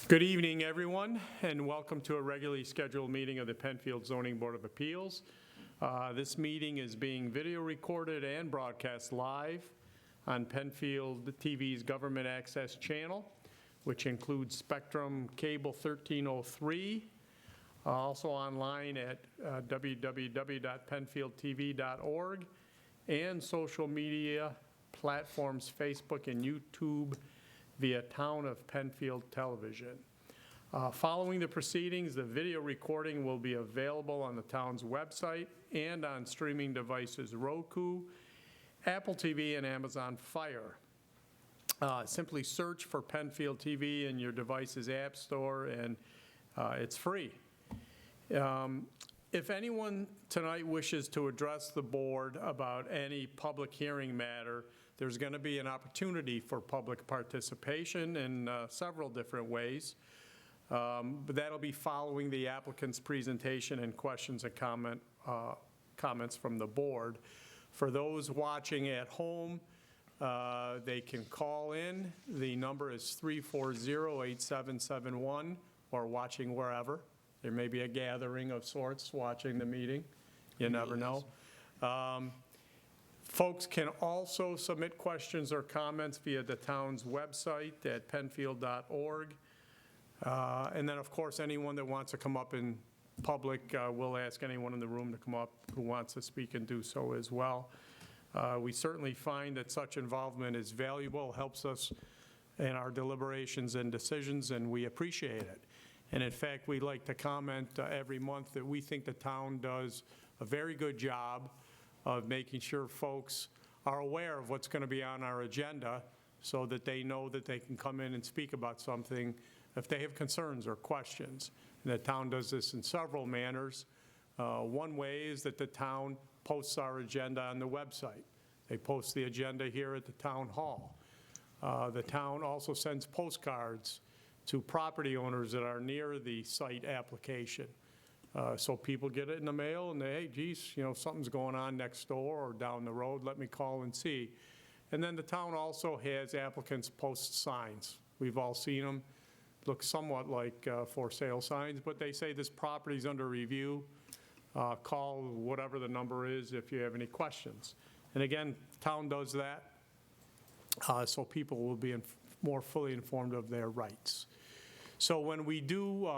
Good evening, everyone, and welcome to a regularly scheduled meeting of the Penfield Zoning Board of Appeals. This meeting is being video recorded and broadcast live on Penfield TV's Government Access Channel, which includes Spectrum Cable 1303, also online at www.penfieldtv.org, and social media platforms Facebook and YouTube via Town of Penfield Television. Following the proceedings, the video recording will be available on the town's website and on streaming devices Roku, Apple TV, and Amazon Fire. Simply search for Penfield TV in your device's app store, and it's free. If anyone tonight wishes to address the board about any public hearing matter, there's going to be an opportunity for public participation in several different ways. But that'll be following the applicant's presentation and questions and comments from the board. For those watching at home, they can call in. The number is 340-8771, or watching wherever. There may be a gathering of sorts watching the meeting. You never know. Folks can also submit questions or comments via the town's website at penfield.org. And then, of course, anyone that wants to come up in public, we'll ask anyone in the room to come up who wants to speak and do so as well. We certainly find that such involvement is valuable, helps us in our deliberations and decisions, and we appreciate it. And in fact, we'd like to comment every month that we think the town does a very good job of making sure folks are aware of what's going to be on our agenda so that they know that they can come in and speak about something if they have concerns or questions. And the town does this in several manners. One way is that the town posts our agenda on the website. They post the agenda here at the town hall. The town also sends postcards to property owners that are near the site application. So people get it in the mail and they, hey, geez, you know, something's going on next door or down the road, let me call and see. And then the town also has applicants post signs. We've all seen them. Look somewhat like for sale signs, but they say this property's under review. Call whatever the number is if you have any questions. And again, town does that so people will be more fully informed of their rights. So when we do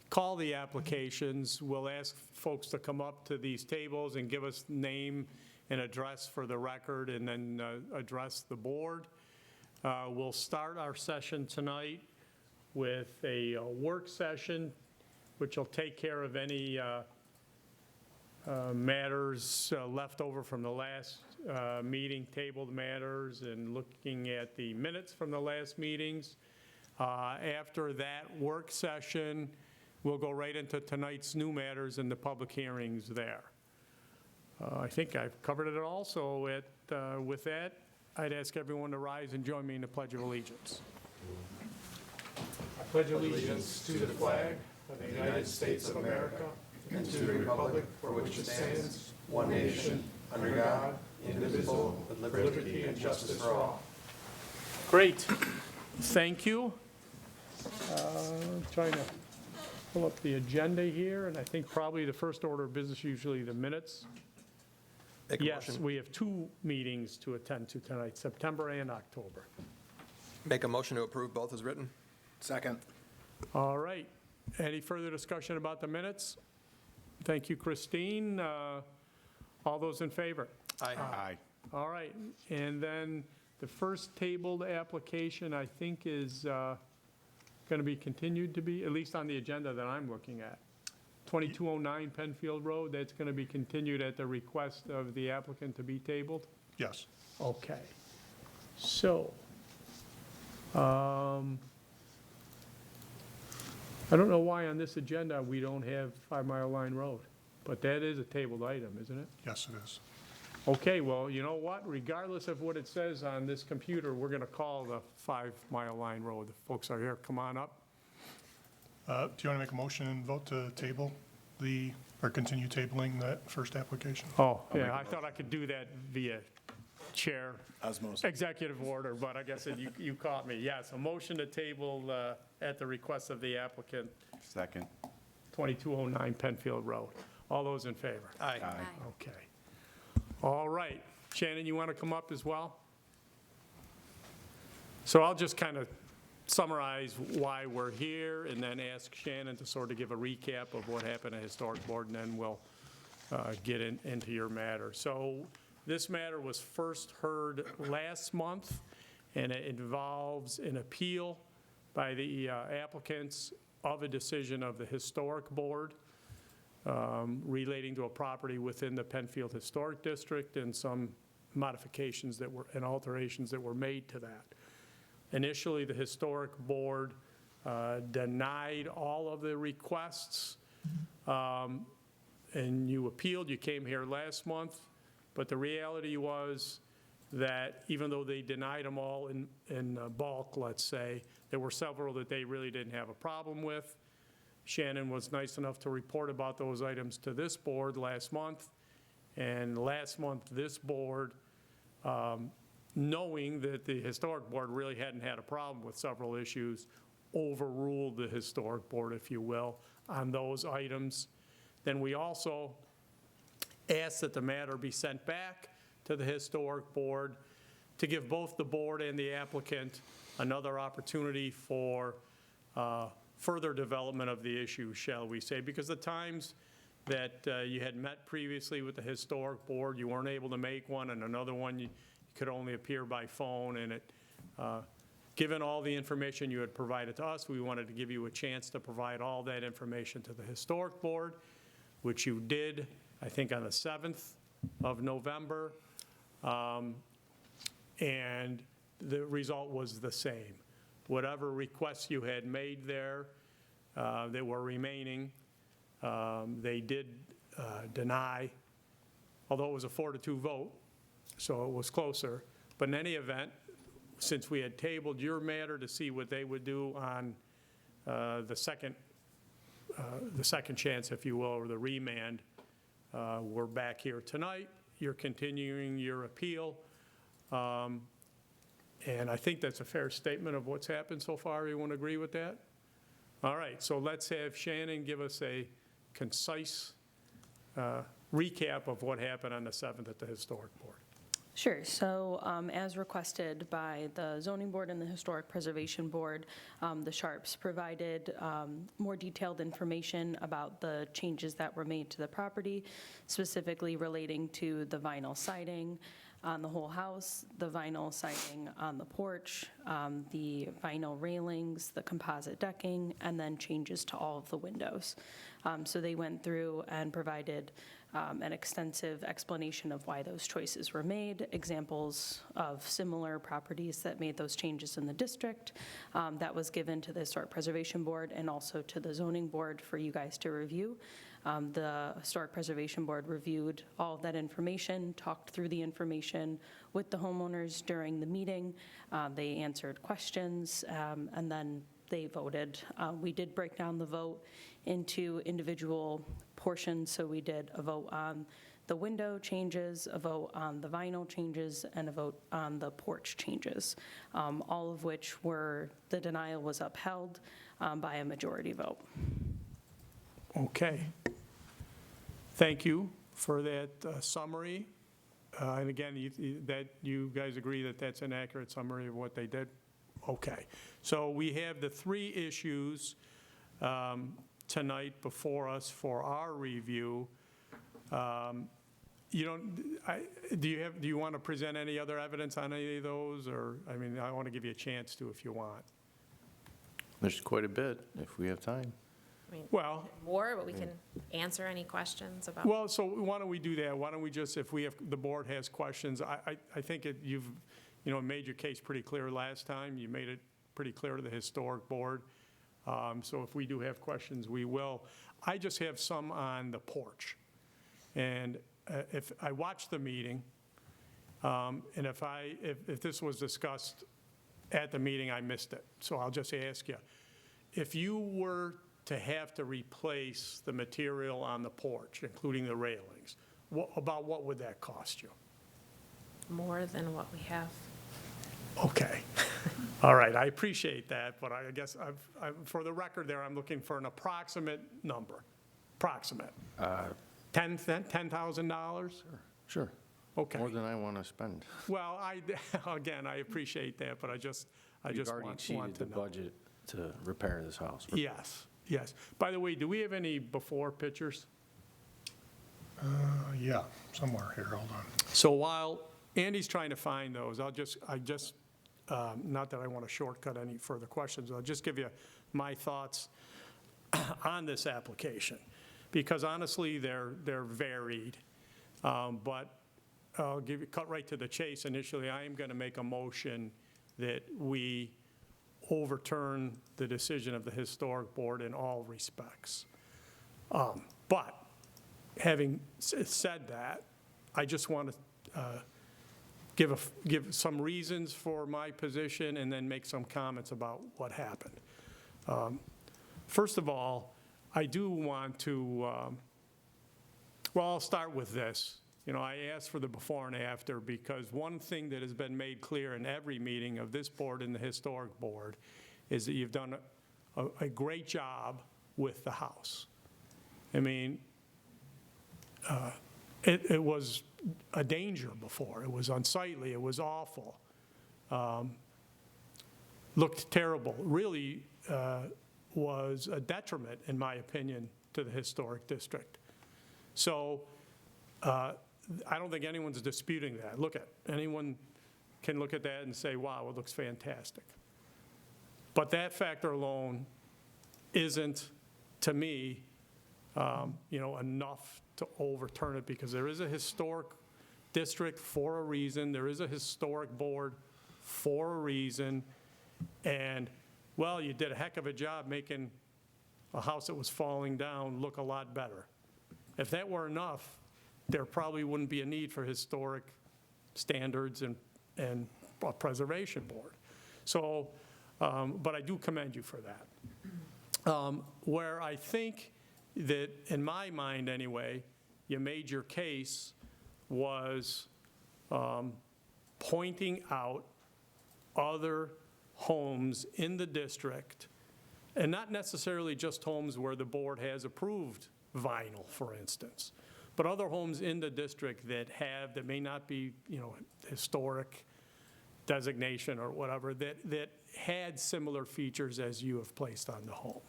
call the applications, we'll ask folks to come up to these tables and give us name and address for the record, and then address the board. We'll start our session tonight with a work session, which will take care of any matters left over from the last meeting, tabled matters, and looking at the minutes from the last meetings. After that work session, we'll go right into tonight's new matters and the public hearings there. I think I've covered it all, so with that, I'd ask everyone to rise and join me in the Pledge of Allegiance. I pledge allegiance to the flag of the United States of America and to the republic for which it stands, one nation, under God, indivisible, with liberty and justice for all. Great. Thank you. Trying to pull up the agenda here, and I think probably the first order of business, usually the minutes. Yes, we have two meetings to attend to tonight, September and October. Make a motion to approve both as written. Second. All right. Any further discussion about the minutes? Thank you, Christine. All those in favor? Aye. Aye. All right. And then the first tabled application, I think, is going to be continued to be, at least on the agenda that I'm looking at. 2209 Penfield Road, that's going to be continued at the request of the applicant to be tabled? Yes. Okay. So, I don't know why on this agenda we don't have 5 Mile Line Road, but that is a tabled item, isn't it? Yes, it is. Okay, well, you know what? Regardless of what it says on this computer, we're going to call the 5 Mile Line Road. The folks are here, come on up. Do you want to make a motion and vote to table or continue tabling that first application? Oh, yeah, I thought I could do that via Chair. Osmosis. Executive order, but I guess you caught me. Yes, a motion to table at the request of the applicant, Second. 2209 Penfield Road. All those in favor? Aye. Okay. All right. Shannon, you want to come up as well? So I'll just kind of summarize why we're here and then ask Shannon to sort of give a recap of what happened at Historic Board, and then we'll get into your matter. So this matter was first heard last month, and it involves an appeal by the applicants of a decision of the Historic Board relating to a property within the Penfield Historic District and some modifications that were, and alterations that were made to that. Initially, the Historic Board denied all of the requests, and you appealed. You came here last month, but the reality was that even though they denied them all in bulk, let's say, there were several that they really didn't have a problem with. Shannon was nice enough to report about those items to this board last month, and last month, this board, knowing that the Historic Board really hadn't had a problem with several issues, overruled the Historic Board, if you will, on those items. Then we also asked that the matter be sent back to the Historic Board to give both the board and the applicant another opportunity for further development of the issue, shall we say, because the times that you had met previously with the Historic Board, you weren't able to make one, and another one you could only appear by phone, and it, given all the information you had provided to us, we wanted to give you a chance to provide all that information to the Historic Board, which you did, I think, on the 7th of November, and the result was the same. Whatever requests you had made there that were remaining, they did deny, although it was a 4-2 vote, so it was closer. But in any event, since we had tabled your matter to see what they would do on the second chance, if you will, or the remand, we're back here tonight. You're continuing your appeal. And I think that's a fair statement of what's happened so far. Everyone agree with that? All right, so let's have Shannon give us a concise recap of what happened on the 7th at the Historic Board. Sure. So as requested by the Zoning Board and the Historic Preservation Board, the Sharps provided more detailed information about the changes that were made to the property, specifically relating to the vinyl siding on the whole house, the vinyl siding on the porch, the vinyl railings, the composite decking, and then changes to all of the windows. So they went through and provided an extensive explanation of why those choices were made, examples of similar properties that made those changes in the district. That was given to the Historic Preservation Board and also to the Zoning Board for you guys to review. The Historic Preservation Board reviewed all of that information, talked through the information with the homeowners during the meeting. They answered questions, and then they voted. We did break down the vote into individual portions, so we did a vote on the window changes, a vote on the vinyl changes, and a vote on the porch changes, all of which were, the denial was upheld by a majority vote. Okay. Thank you for that summary. And again, you guys agree that that's an accurate summary of what they did? Okay. So we have the 3 issues tonight before us for our review. Do you want to present any other evidence on any of those? Or, I mean, I want to give you a chance to if you want. There's quite a bit, if we have time. I mean, Well, more, but we can answer any questions about. well, so why don't we do that? Why don't we just, if we have, the board has questions, I think you've made your case pretty clear last time. You made it pretty clear to the Historic Board. So if we do have questions, we will. I just have some on the porch. And if I watched the meeting, and if this was discussed at the meeting, I missed it. So I'll just ask you, if you were to have to replace the material on the porch, including the railings, about what would that cost you? more than what we have. Okay. All right, I appreciate that, but I guess for the record there, I'm looking for an approximate number. Approximate. $10,000? Sure. Okay. More than I want to spend. Well, again, I appreciate that, but I just You've already want exceeded to the know. budget to repair this house. Yes, yes. By the way, do we have any before pictures? Yeah, somewhere here, hold on. So while Andy's trying to find those, not that I want to shortcut any further questions, I'll just give you my thoughts on this application, because honestly, they're varied. But I'll cut right to the chase. Initially, I am going to make a motion that we overturn the decision of the Historic Board in all respects. But having said that, I just want to give some reasons for my position and then make some comments about what happened. First of all, I do want to, well, I'll start with this. You know, I asked for the before and after because one thing that has been made clear in every meeting of this board and the Historic Board is that you've done a great job with the house. I mean, it was a danger before. It was unsightly. It was awful. Looked terrible. Really was a detriment, in my opinion, to the historic district. So I don't think anyone's disputing that. Anyone can look at that and say, wow, it looks fantastic. But that factor alone isn't, to me, enough to overturn it, because there is a historic district for a reason. There is a historic board for a reason. And, well, you did a heck of a job making a house that was falling down look a lot better. If that were enough, there probably wouldn't be a need for historic standards and a preservation board. So, but I do commend you for that. Where I think that, in my mind anyway, you made your case was pointing out other homes in the district, and not necessarily just homes where the board has approved vinyl, for instance, but other homes in the district that may not be, historic designation or whatever, that had similar features as you have placed on the home.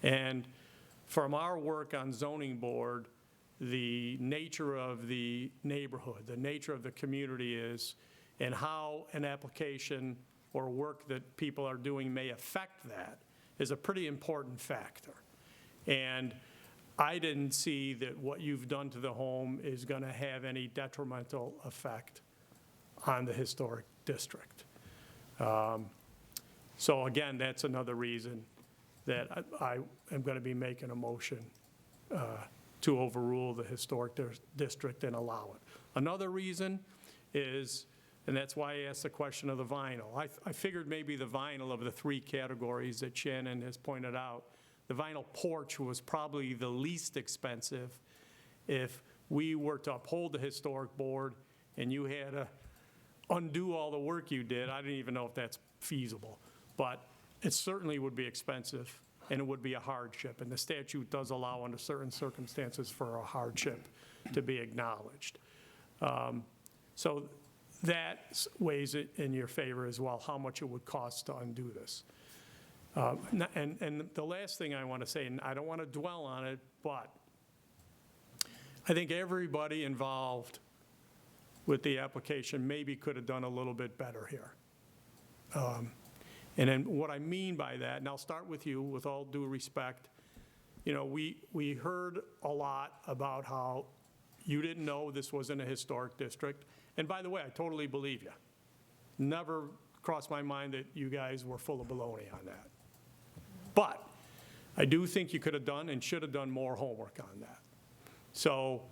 And from our work on zoning board, the nature of the neighborhood, the nature of the community is, and how an application or work that people are doing may affect that is a pretty important factor. And I didn't see that what you've done to the home is going to have any detrimental effect on the historic district. So again, that's another reason that I am going to be making a motion to overrule the historic district and allow it. Another reason is, and that's why I asked the question of the vinyl. I figured maybe the vinyl of the three categories that Shannon has pointed out, the vinyl porch was probably the least expensive. If we were to uphold the historic board and you had to undo all the work you did, I didn't even know if that's feasible. But it certainly would be expensive and it would be a hardship. And the statute does allow under certain circumstances for a hardship to be acknowledged. So that weighs it in your favor as well, how much it would cost to undo this. And the last thing I want to say, and I don't want to dwell on it, but I think everybody involved with the application maybe could have done a little bit better here. And then what I mean by that, and I'll start with you with all due respect, we heard a lot about how you didn't know this wasn't a historic district. And by the way, I totally believe you. Never crossed my mind that you guys were full of baloney on that. But I do think you could have done and should have done more homework on that. So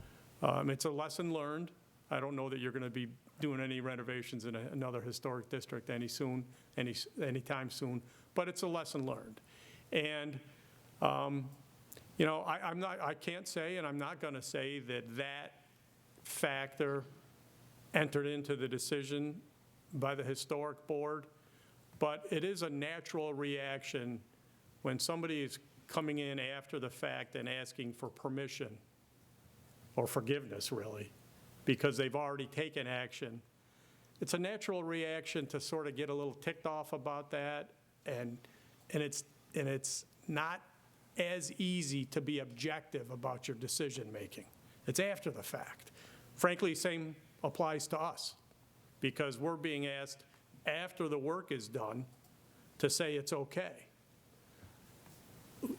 it's a lesson learned. I don't know that you're going to be doing any renovations in another historic district anytime soon, but it's a lesson learned. And I can't say, and I'm not going to say that factor entered into the decision by the historic board, but it is a natural reaction when somebody is coming in after the fact and asking for permission or forgiveness, really, because they've already taken action. It's a natural reaction to sort of get a little ticked off about that, and it's not as easy to be objective about your decision-making. It's after the fact. Frankly, same applies to us, because we're being asked after the work is done to say it's okay.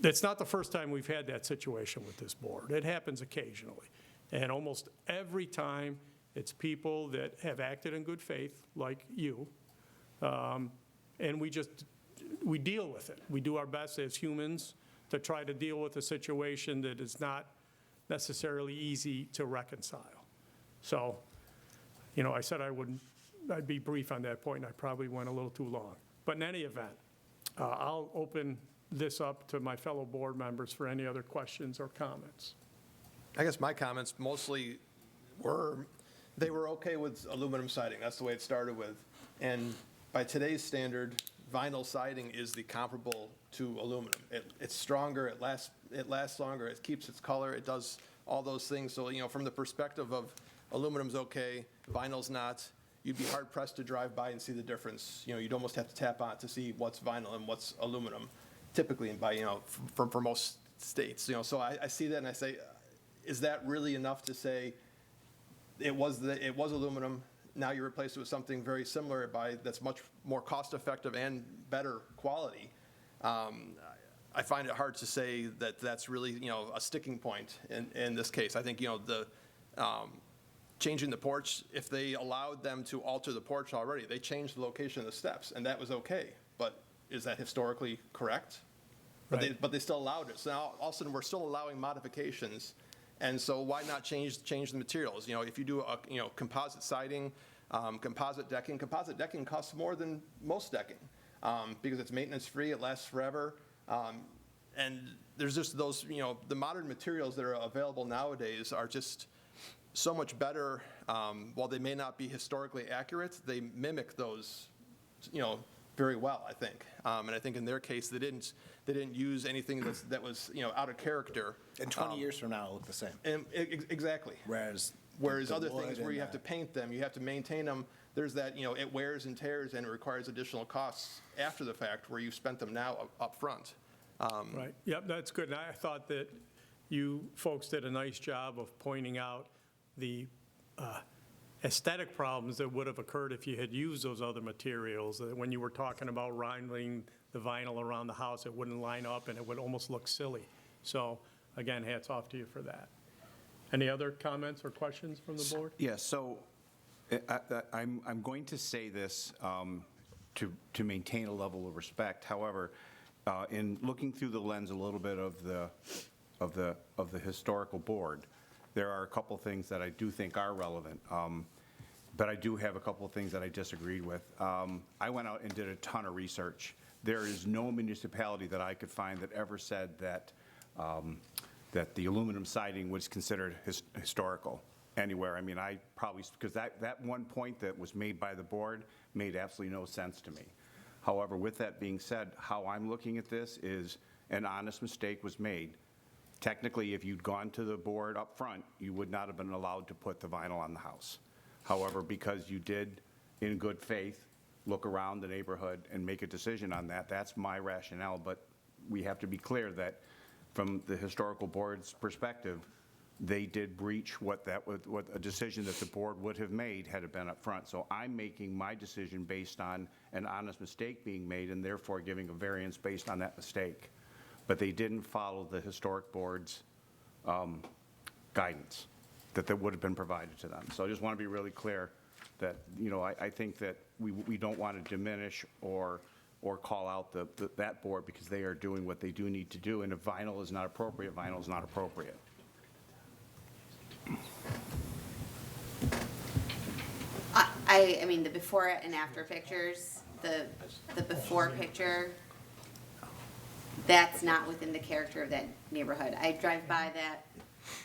It's not the first time we've had that situation with this board. It happens occasionally. And almost every time, it's people that have acted in good faith, like you, and we deal with it. We do our best as humans to try to deal with a situation that is not necessarily easy to reconcile. So, I said I'd be brief on that point, and I probably went a little too long. But in any event, I'll open this up to my fellow board members for any other questions or comments. I guess my comments mostly they were okay with aluminum siding. That's the way it started with. And by today's standard, vinyl siding is the comparable to aluminum. It's stronger, it lasts longer, it keeps its color, it does all those things. So, from the perspective of aluminum's okay, vinyl's not, you'd be hard pressed to drive by and see the difference. You'd almost have to tap on it to see what's vinyl and what's aluminum, typically, for most states. So I see that and I say, is that really enough to say it was aluminum, now you replace it with something very similar that's much more cost effective and better quality? I find it hard to say that that's really, a sticking point in this case. I think, the changing the porch, if they allowed them to alter the porch already, they changed the location of the steps, and that was okay. But is that historically correct? Right. But they still allowed it. So now, all of a sudden, we're still allowing modifications. And so why not change the materials? If you do composite siding, composite decking costs more than most decking because it's maintenance free, it lasts forever. And there's just those, the modern materials that are available nowadays are just so much better. While they may not be historically accurate, they mimic those, very well, I think. And I think in their case, they didn't use anything that was out of character. And 20 years from now, it'll look the same. And exactly. Whereas the other wood things where you and have to paint them, you have to maintain them, there's that, it wears and tears and it requires additional costs after the fact where you spent them now up front. Right, yep, that's good. And I thought that you folks did a nice job of pointing out the aesthetic problems that would have occurred if you had used those other materials. When you were talking about rounding the vinyl around the house, it wouldn't line up and it would almost look silly. So again, hats off to you for that. Any other comments or questions from the board? Yeah, so I'm going to say this to maintain a level of respect. However, in looking through the lens a little bit of the historical board, there are a couple things that I do think are relevant, but I do have a couple of things that I disagreed with. I went out and did a ton of research. There is no municipality that I could find that ever said that that the aluminum siding was considered historical anywhere. I mean, because that one point that was made by the board made absolutely no sense to me. However, with that being said, how I'm looking at this is an honest mistake was made. Technically, if you'd gone to the board up front, you would not have been allowed to put the vinyl on the house. However, because you did, in good faith, look around the neighborhood and make a decision on that, that's my rationale. But we have to be clear that from the historical board's perspective, they did breach what a decision that the board would have made had it been up front. So I'm making my decision based on an honest mistake being made and therefore giving a variance based on that mistake. But they didn't follow the historic board's guidance that would have been provided to them. So I just want to be really clear that, I think that we don't want to diminish or call out that board because they are doing what they do need to do. And if vinyl is not appropriate, vinyl is not appropriate. I mean, the before and after pictures, the before picture, that's not within the character of that neighborhood. I drive by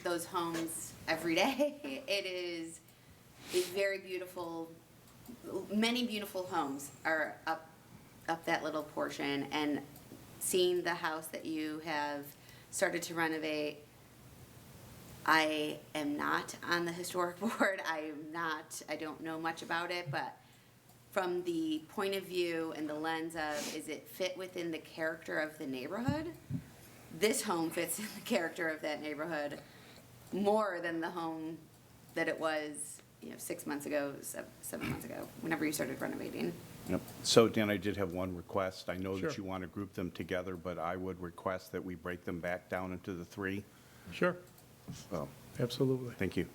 those homes every day. It is a very beautiful, many beautiful homes are up that little portion, and seeing the house that you have started to renovate, I am not on the historic board. I don't know much about it, but from the point of view and the lens of, is it fit within the character of the neighborhood? This home fits in the character of that neighborhood more than the home that it was, 6 months ago, 7 months ago, whenever you started renovating. Yep. So Dan, I did have one request. I know that Sure. you want to group them together, but I would request that we break them back down into the three. Sure, Well, absolutely. thank you.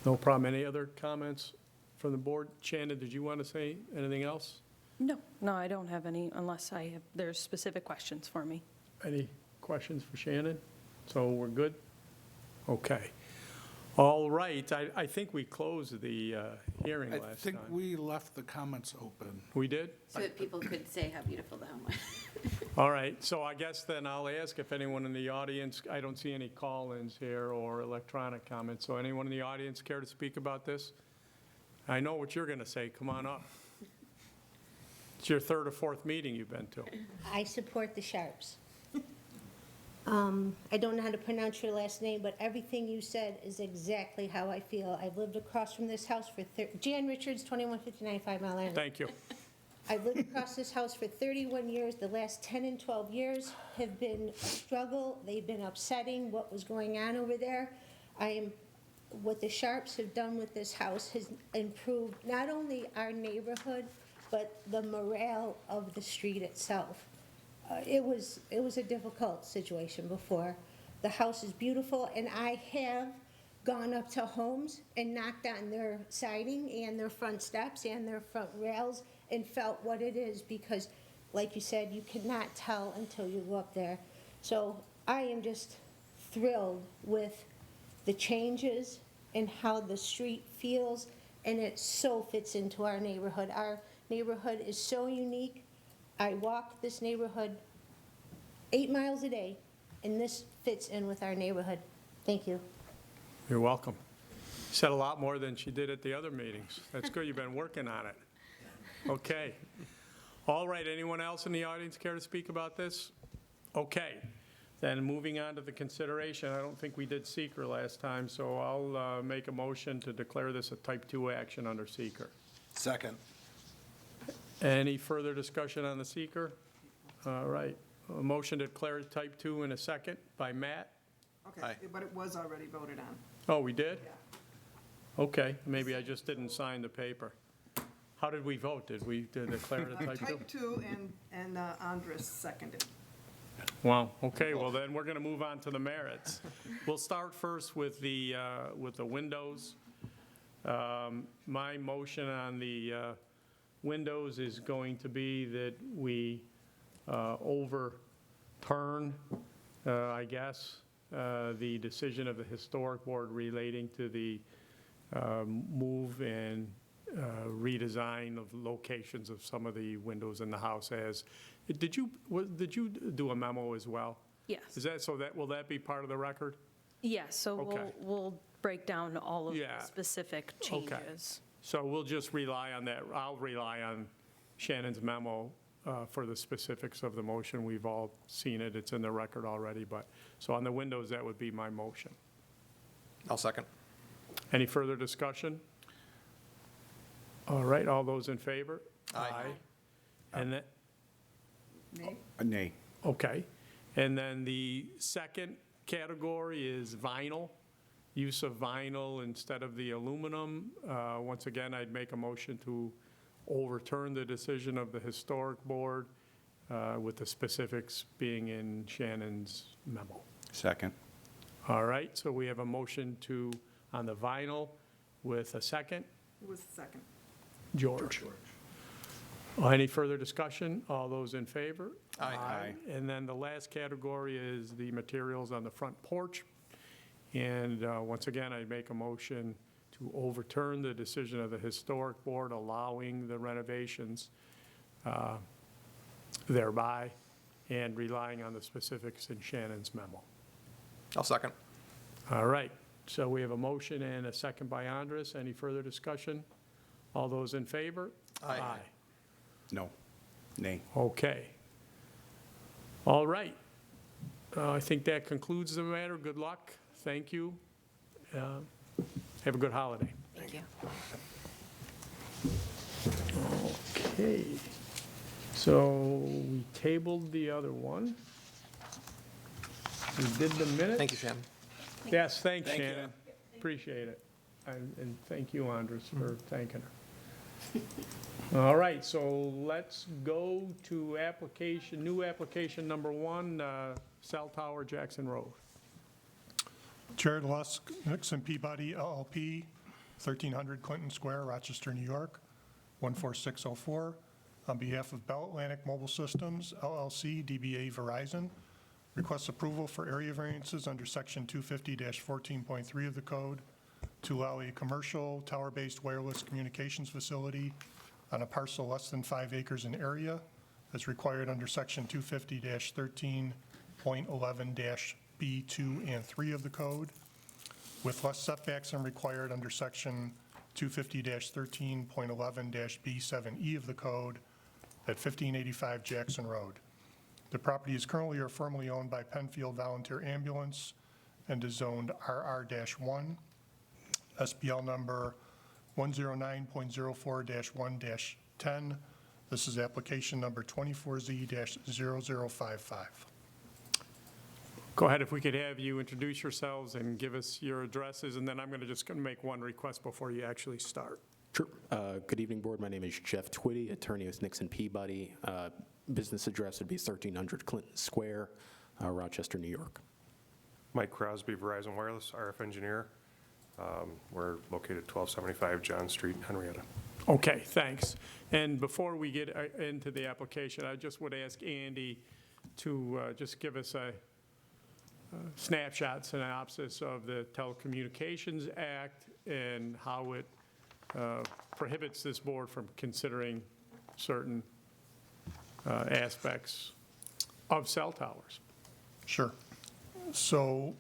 No problem. Any other comments from the board? Shannon, did you want to say anything else? No, I don't have any, unless there's specific questions for me. Any questions for Shannon? So we're good? Okay. All right, I think we closed the hearing I last think time. we left the comments open. We did? So that people could say how beautiful the home was. All right, so I guess then I'll ask if anyone in the audience, I don't see any call-ins here or electronic comments, so anyone in the audience care to speak about this? I know what you're going to say, come on up. It's your third or fourth meeting you've been to. I support the Sharps. I don't know how to pronounce your last name, but everything you said is exactly how I feel. I've lived across from this house for, Jan Richards, 2159 5 Mile Island. Thank you. I've lived across this house for 31 years. The last 10 and 12 years have been a struggle. They've been upsetting what was going on over there. What the Sharps have done with this house has improved not only our neighborhood, but the morale of the street itself. It was a difficult situation before. The house is beautiful, and I have gone up to homes and knocked on their siding and their front steps and their front rails and felt what it is, because, like you said, you cannot tell until you go up there. So I am just thrilled with the changes and how the street feels, and it so fits into our neighborhood. Our neighborhood is so unique. I walk this neighborhood 8 miles a day, and this fits in with our neighborhood. Thank you. You're welcome. Said a lot more than she did at the other meetings. That's good, you've been working on it. Okay. All right, anyone else in the audience care to speak about this? Okay. Then moving on to the consideration, I don't think we did seeker last time, so I'll make a motion to declare this a type 2 action under seeker. Second. Any further discussion on the seeker? All right. A motion to declare it type 2 in a second by Matt. Aye. Okay, but it was already voted on. Oh, we did? Yeah. Okay, maybe I just didn't sign the paper. How did we vote? Did we declare it a type 2? Type 2 and Andris seconded. Wow, okay, well then, we're going to move on to the merits. We'll start first with the windows. My motion on the windows is going to be that we overturn, I guess, the decision of the Historic Board relating to the move and redesign of locations of some of the windows in the house as, did you do a memo as well? Yes. Is that, so that, will that be part of the record? Yes, so Okay. we'll break down all of the Yeah. specific Okay. changes. So we'll just rely on that. I'll rely on Shannon's memo for the specifics of the motion. We've all seen it. It's in the record already, but, so on the windows, that would be my motion. I'll second. Any further discussion? All right, all those in favor? Aye. And then, Nay? Nay. okay. And then the second category is vinyl, use of vinyl instead of the aluminum. Once again, I'd make a motion to overturn the decision of the Historic Board with the specifics being in Shannon's memo. Second. All right, so we have a motion on the vinyl with a second. Who was second? George. Any further discussion? All those in favor? Aye. And then the last category is the materials on the front porch. And once again, I make a motion to overturn the decision of the Historic Board allowing the renovations thereby and relying on the specifics in Shannon's memo. I'll second. All right. So we have a motion and a second by Andris. Any further discussion? All those in favor? Aye. No. Nay. Okay. All right. I think that concludes the matter. Good luck. Thank you. Have a good holiday. Thank you. Okay. So we tabled the other one. We did the minutes. Thank you, Shannon. Yes, thanks, Shannon. Appreciate it. And thank you, Andres, for thanking her. All right, so let's go to new application number 1, cell tower, Jackson Road. Chair DeLaus, Nixon Peabody LLP, 1300 Clinton Square, Rochester, New York, 14604. On behalf of Bell Atlantic Mobile Systems LLC, DBA Verizon, requests approval for area variances under Section 250-14.3 of the code to allow a commercial tower-based wireless communications facility on a parcel less than 5 acres in area, as required under Section 250-13.11-B2 and 3 of the code, with less setbacks than required under Section 250-13.11-B7E of the code at 1585 Jackson Road. The property is currently or formerly owned by Penfield Volunteer Ambulance and is zoned RR-1, SBL number 109.04-1-10. This is application number 24Z-0055. Go ahead, if we could have you introduce yourselves and give us your addresses, and then I'm going to make one request before you actually start. Sure. Good evening, Board. My name is Jeff Twitty, attorney with Nixon Peabody. Business address would be 1300 Clinton Square, Rochester, New York. Mike Crosby, Verizon Wireless, RF engineer. We're located at 1275 John Street, Henrietta. Okay, thanks. And before we get into the application, I just would ask Andy to just give us a snapshot, synopsis of the Telecommunications Act and how it prohibits this board from considering certain aspects of cell towers. Sure. So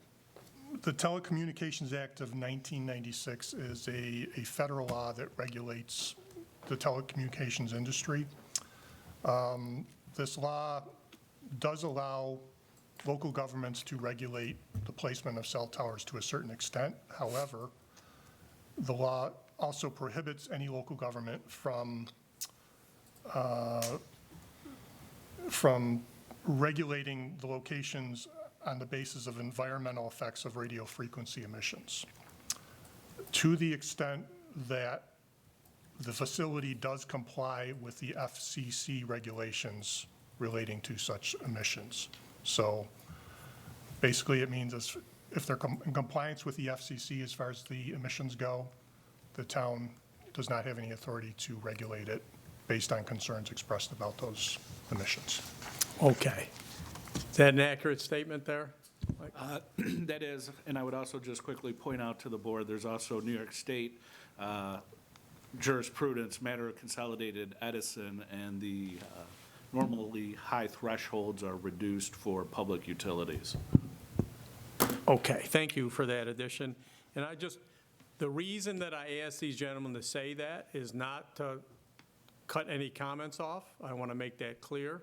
the Telecommunications Act of 1996 is a federal law that regulates the telecommunications industry. This law does allow local governments to regulate the placement of cell towers to a certain extent. However, the law also prohibits any local government from regulating the locations on the basis of environmental effects of radio frequency emissions. To the extent that the facility does comply with the FCC regulations relating to such emissions. So basically it means if they're in compliance with the FCC as far as the emissions go, the town does not have any authority to regulate it based on concerns expressed about those emissions. Okay. Is that an accurate statement there? That is, and I would also just quickly point out to the board, there's also New York State jurisprudence, matter of consolidated Edison, and the normally high thresholds are reduced for public utilities. Okay, thank you for that addition. And the reason that I asked these gentlemen to say that is not to cut any comments off. I want to make that clear.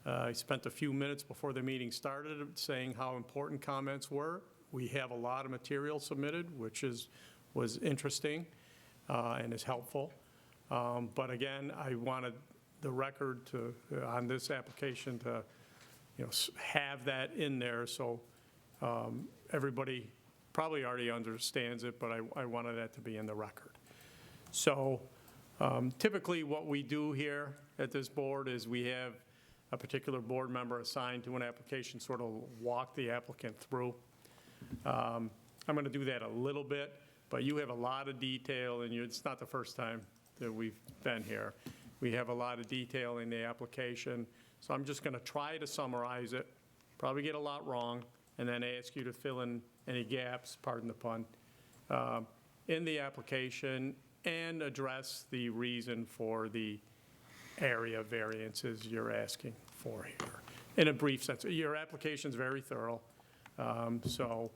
I spent a few minutes before the meeting started saying how important comments were. We have a lot of material submitted, which was interesting and is helpful. But again, I wanted the record on this application to have that in there, so everybody probably already understands it, but I wanted that to be in the record. So typically what we do here at this board is we have a particular board member assigned to an application, sort of walk the applicant through. I'm going to do that a little bit, but you have a lot of detail, and it's not the first time that we've been here. We have a lot of detail in the application, so I'm just going to try to summarize it, probably get a lot wrong, and then ask you to fill in any gaps, pardon the pun, in the application and address the reason for the area variances you're asking for here. In a brief sense, your application's very thorough, so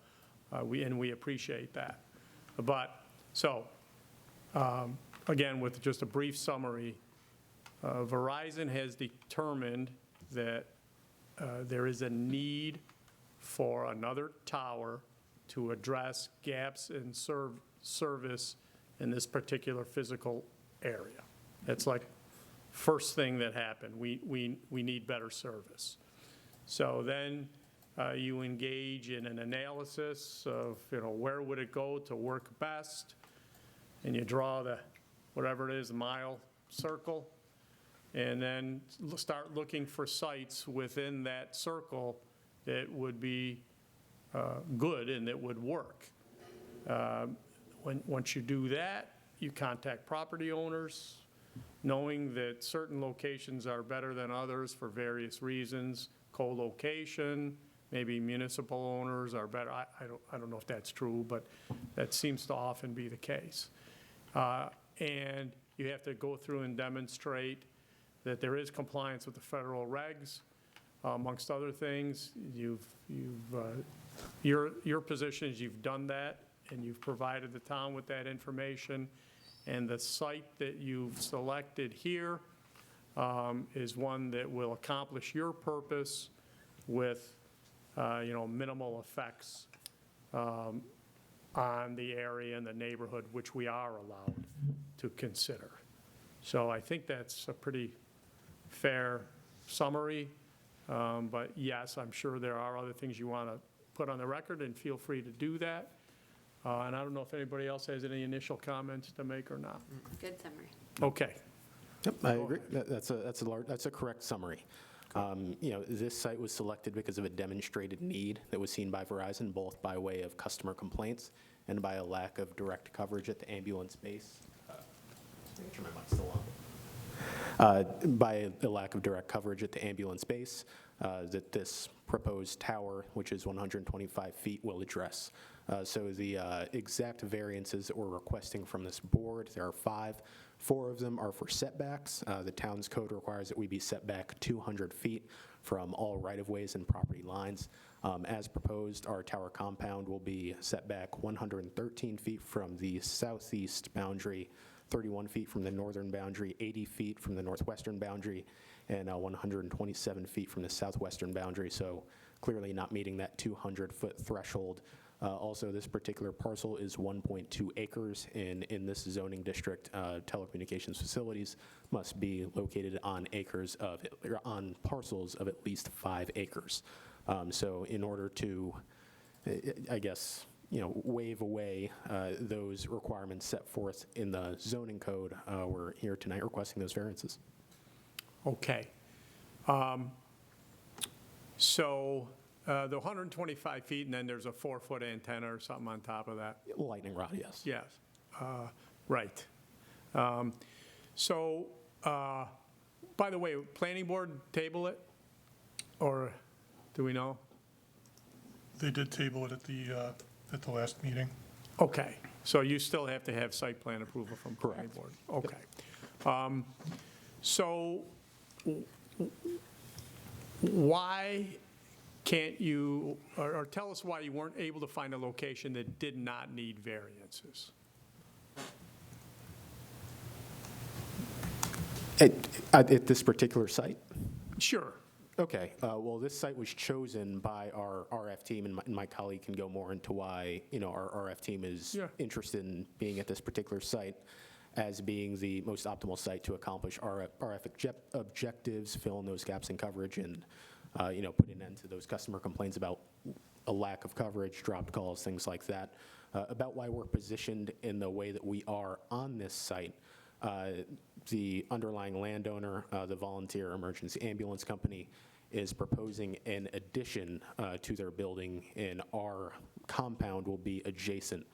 And we appreciate that. But, so, again, with just a brief summary, Verizon has determined that there is a need for another tower to address gaps in service in this particular physical area. It's like first thing that happened. We need better service. So then you engage in an analysis of, where would it go to work best? And you draw the, whatever it is, mile circle, and then start looking for sites within that circle that would be good and that would work. Once you do that, you contact property owners, knowing that certain locations are better than others for various reasons, co-location, maybe municipal owners are better. I don't know if that's true, but that seems to often be the case. And you have to go through and demonstrate that there is compliance with the federal regs, amongst other things. Your position is you've done that, and you've provided the town with that information. And the site that you've selected here is one that will accomplish your purpose with, minimal effects on the area and the neighborhood, which we are allowed to consider. So I think that's a pretty fair summary. But yes, I'm sure there are other things you want to put on the record, and feel free to do that. And I don't know if anybody else has any initial comments to make or not. Good summary. Okay. Yep, I agree. That's a correct summary. This site was selected because of a demonstrated need that was seen by Verizon, both by way of customer complaints and by a lack of direct coverage at the ambulance base. Just make sure my mic's still on. By a lack of direct coverage at the ambulance base that this proposed tower, which is 125 feet, will address. So the exact variances that we're requesting from this board, there are 5. 4 of them are for setbacks. The town's code requires that we be set back 200 feet from all right-of-ways and property lines. As proposed, our tower compound will be set back 113 feet from the southeast boundary, 31 feet from the northern boundary, 80 feet from the northwestern boundary, and 127 feet from the southwestern boundary. So clearly not meeting that 200-foot threshold. Also, this particular parcel is 1.2 acres, and in this zoning district, telecommunications facilities must be located on on parcels of at least 5 acres. So in order to, I guess, waive away those requirements set forth in the zoning code, we're here tonight requesting those variances. Okay. So the 125 feet, and then there's a 4-foot antenna or something on top of that? Lightning rod, yes. Yes. Right. So, by the way, planning board table it? Or do we know? They did table it at the last meeting. Okay, so you still have to have site plan approval from planning board? Okay. So why can't you, or tell us why you weren't able to find a location that did not need variances? At this particular site? Sure. Okay, well, this site was chosen by our RF team, and my colleague can go more into why, our RF team is interested in being at this particular site as being the most optimal site to accomplish RF objectives, fill in those gaps in coverage, and, put an end to those customer complaints about a lack of coverage, dropped calls, things like that. About why we're positioned in the way that we are on this site. The underlying landowner, the Volunteer Emergency Ambulance Company, is proposing an addition to their building, and our compound will be adjacent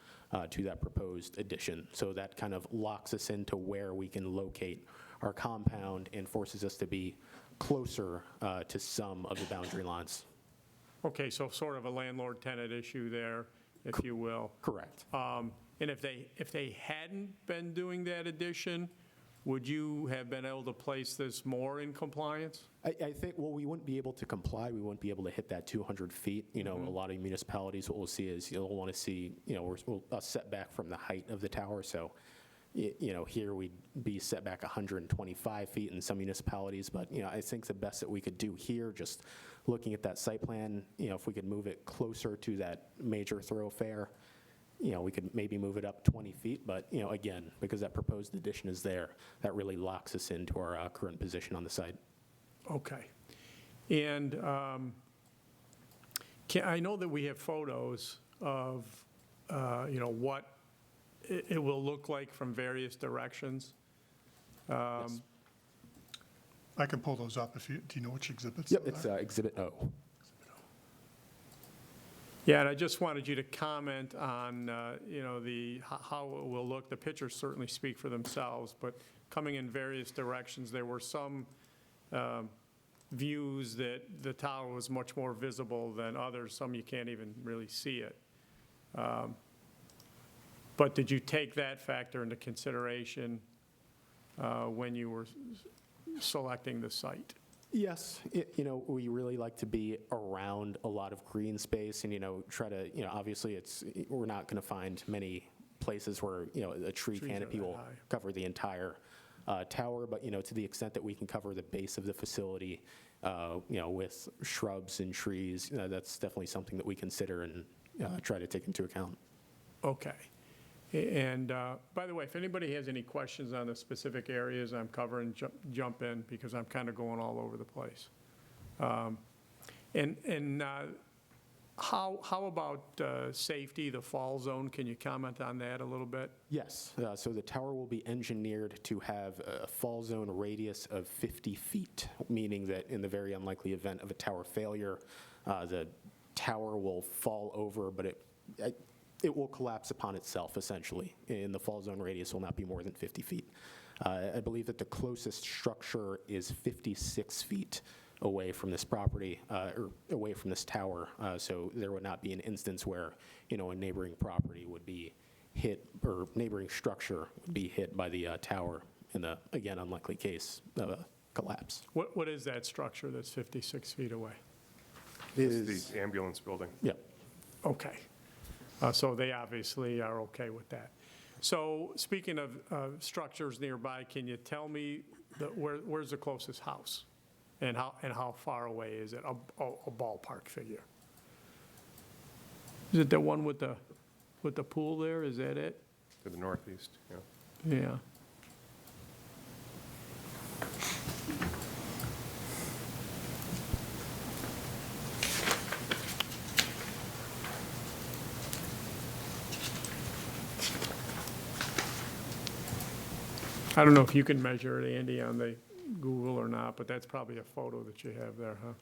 to that proposed addition. So that kind of locks us into where we can locate our compound and forces us to be closer to some of the boundary lines. Okay, so sort of a landlord-tenant issue there, if you will. Correct. And if they hadn't been doing that addition, would you have been able to place this more in compliance? I think, well, we wouldn't be able to comply, we wouldn't be able to hit that 200 feet. You know, a lot of municipalities, what we'll see is, you'll want to see, you know, a setback from the height of the tower, so, you know, here we'd be set back 125 feet in some municipalities, but, you know, I think the best that we could do here, just looking at that site plan, you know, if we could move it closer to that major thoroughfare, you know, we could maybe move it up 20 feet, but, you know, again, because that proposed addition is there, that really locks us into our current position on the site. Okay. And I know that we have photos of, you know, what it will look like from various directions. I can pull those up if you, do you know which exhibits? Yep, those it's are? Exhibit O. Yeah, and I just wanted you to comment on, you know, how it will look. The pictures certainly speak for themselves, but coming in various directions, there were some views that the tower was much more visible than others. Some you can't even really see it. But did you take that factor into consideration when you were selecting the site? Yes, you know, we really like to be around a lot of green space and, you know, try to, you know, obviously we're not going to find many places where, you know, a tree Trees are canopy that will high. cover the entire tower, but, you know, to the extent that we can cover the base of the facility, you know, with shrubs and trees, you know, that's definitely something that we consider and try to take into account. Okay. And by the way, if anybody has any questions on the specific areas I'm covering, jump in, because I'm kind of going all over the place. And how about safety, the fall zone? Can you comment on that a little bit? Yes, so the tower will be engineered to have a fall zone radius of 50 feet, meaning that in the very unlikely event of a tower failure, the tower will fall over, but it will collapse upon itself, essentially, and the fall zone radius will not be more than 50 feet. I believe that the closest structure is 56 feet away from this property, or away from this tower, so there would not be an instance where, you know, a neighboring property would be hit, or neighboring structure would be hit by the tower in the, again, unlikely case of a collapse. What is that structure that's 56 feet away? It's the ambulance building. Yep. Okay. So they obviously are okay with that. So speaking of structures nearby, can you tell me where's the closest house? And how far away is it, a ballpark figure? Is it the one with the pool there, is that it? To the northeast, yeah. Yeah. I don't know if you can measure it, Andy, on the Google or not, but that's probably a photo that you have there, huh?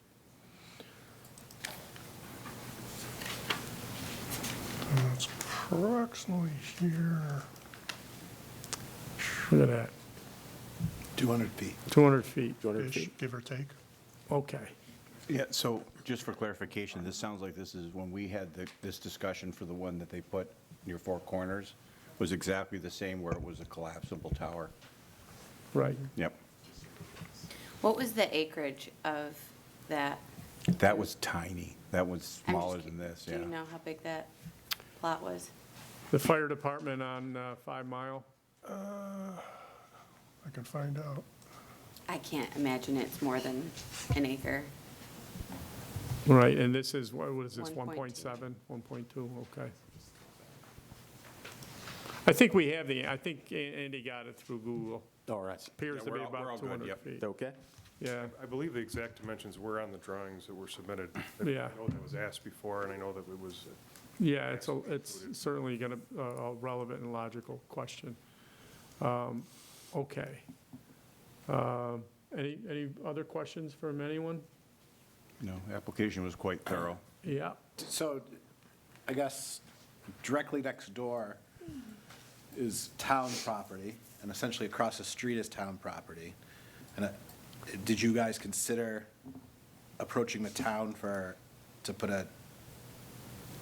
That's approximately here. Look at that, 200 feet. 200 feet. 200 feet. Give or take. Okay. Yeah, so just for clarification, this sounds like this is when we had this discussion for the one that they put near Four Corners, was exactly the same where it was a collapsible tower. Right. Yep. What was the acreage of that? That was tiny. That was I'm smaller just- than this, Do yeah. you know how big that plot was? The fire department on 5 Mile? I can find out. I can't imagine it's more than an acre. Right, and this is, what is this, 1.2. 1.7, 1.2, okay. I think we have I think Andy got it through Google. All right. Appears Yeah, to be we're all about good, 200 yep. feet. Okay. Yeah, I believe the exact dimensions were on the drawings that were submitted. I Yeah. know that was asked before, and I know that it was, yeah, it's certainly going to, a relevant and logical question. Okay. Any other questions from anyone? No, application was quite thorough. Yeah, So I guess directly next door is town property, and essentially across the street is town property. And did you guys consider approaching the town to put a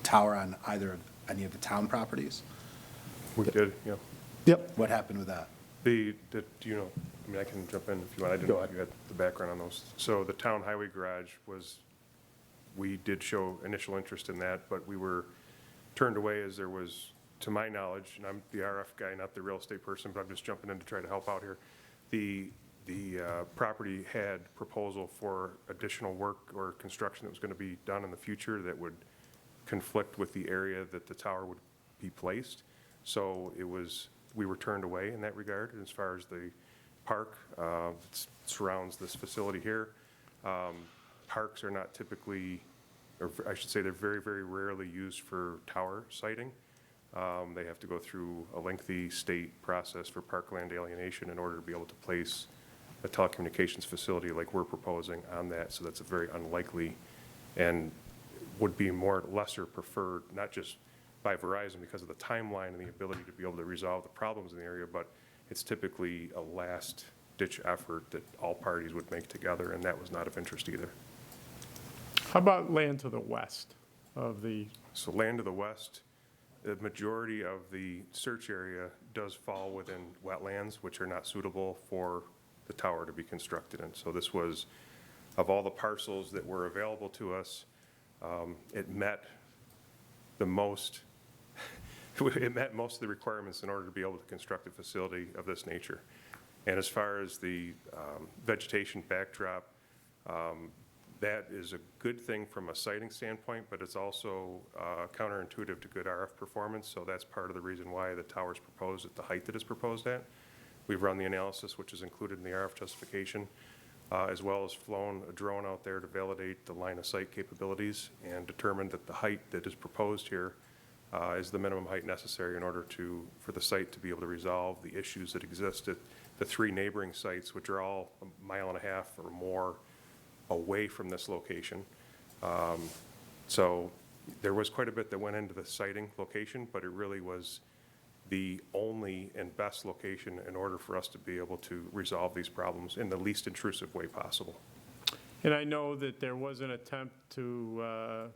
tower on either of any of the town properties? we did, yeah. Yep. What happened with that? Do you know, I mean, I can jump in if you want. I didn't know if you had the background on those. So the town highway garage we did show initial interest in that, but we were turned away as there was, to my knowledge, and I'm the RF guy, not the real estate person, but I'm just jumping in to try to help out here. The property had proposal for additional work or construction that was going to be done in the future that would conflict with the area that the tower would be placed. So we were turned away in that regard. As far as the park surrounds this facility here, parks are not typically, or I should say they're very, very rarely used for tower siting. They have to go through a lengthy state process for parkland alienation in order to be able to place a telecommunications facility like we're proposing on that. So that's a very unlikely and would be lesser preferred, not just by Verizon because of the timeline and the ability to be able to resolve the problems in the area, but it's typically a last-ditch effort that all parties would make together, and that was not of interest either. How about land to the west of the, So land to the west, the majority of the search area does fall within wetlands, which are not suitable for the tower to be constructed in. So this was, of all the parcels that were available to us, it met most of the requirements in order to be able to construct a facility of this nature. And as far as the vegetation backdrop, that is a good thing from a siting standpoint, but it's also counterintuitive to good RF performance. So that's part of the reason why the tower is proposed at the height that it's proposed at. We've run the analysis, which is included in the RF justification, as well as flown a drone out there to validate the line of sight capabilities and determined that the height that is proposed here is the minimum height necessary in order for the site to be able to resolve the issues that exist at the 3 neighboring sites, which are all 1.5 miles or more away from this location. So there was quite a bit that went into the siting location, but it really was the only and best location in order for us to be able to resolve these problems in the least intrusive way possible. and I know that there was an attempt to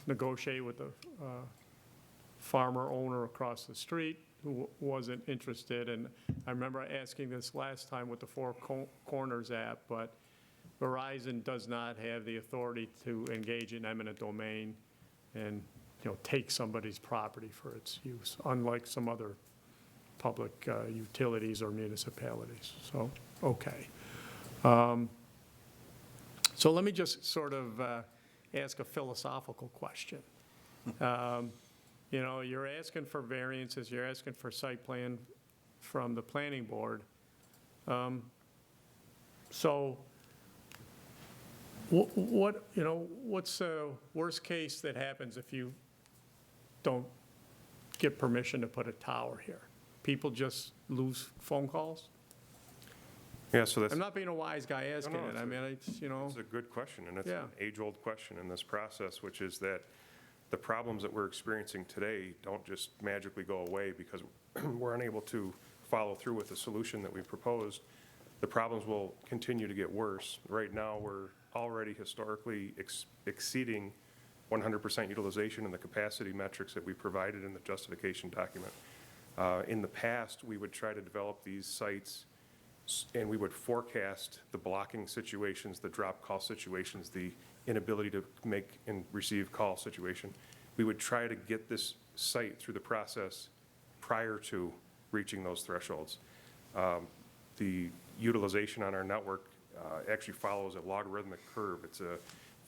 negotiate with the farmer owner across the street who wasn't interested, and I remember asking this last time with the Four Corners app, but Verizon does not have the authority to engage in eminent domain and, take somebody's property for its use, unlike some other public utilities or municipalities. So, okay. So let me just sort of ask a philosophical question. You're asking for variances, you're asking for site plan from the planning board. So what's the worst case that happens if you don't get permission to put a tower here? People just lose phone calls? Yeah, so that's. I'm not being a wise guy asking it. I mean, It's a good question, and it's an age-old question in this process, which is that the problems that we're experiencing today don't just magically go away because we're unable to follow through with the solution that we've proposed. The problems will continue to get worse. Right now, we're already historically exceeding 100% utilization in the capacity metrics that we provided in the justification document. In the past, we would try to develop these sites and we would forecast the blocking situations, the drop call situations, the inability to make and receive call situation. We would try to get this site through the process prior to reaching those thresholds. The utilization on our network actually follows a logarithmic curve. It's a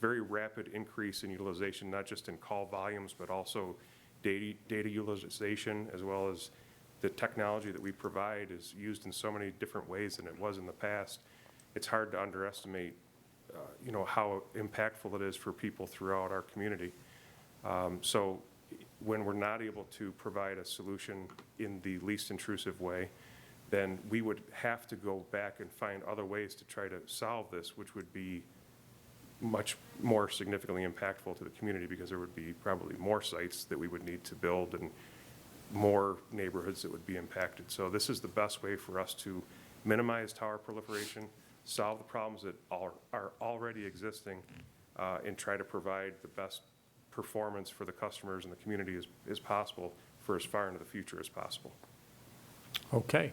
very rapid increase in utilization, not just in call volumes, but also data utilization, as well as the technology that we provide is used in so many different ways than it was in the past. It's hard to underestimate, how impactful it is for people throughout our community. So when we're not able to provide a solution in the least intrusive way, then we would have to go back and find other ways to try to solve this, which would be much more significantly impactful to the community because there would be probably more sites that we would need to build and more neighborhoods that would be impacted. So this is the best way for us to minimize tower proliferation, solve the problems that are already existing, and try to provide the best performance for the customers and the community as possible for as far into the future as possible. Okay.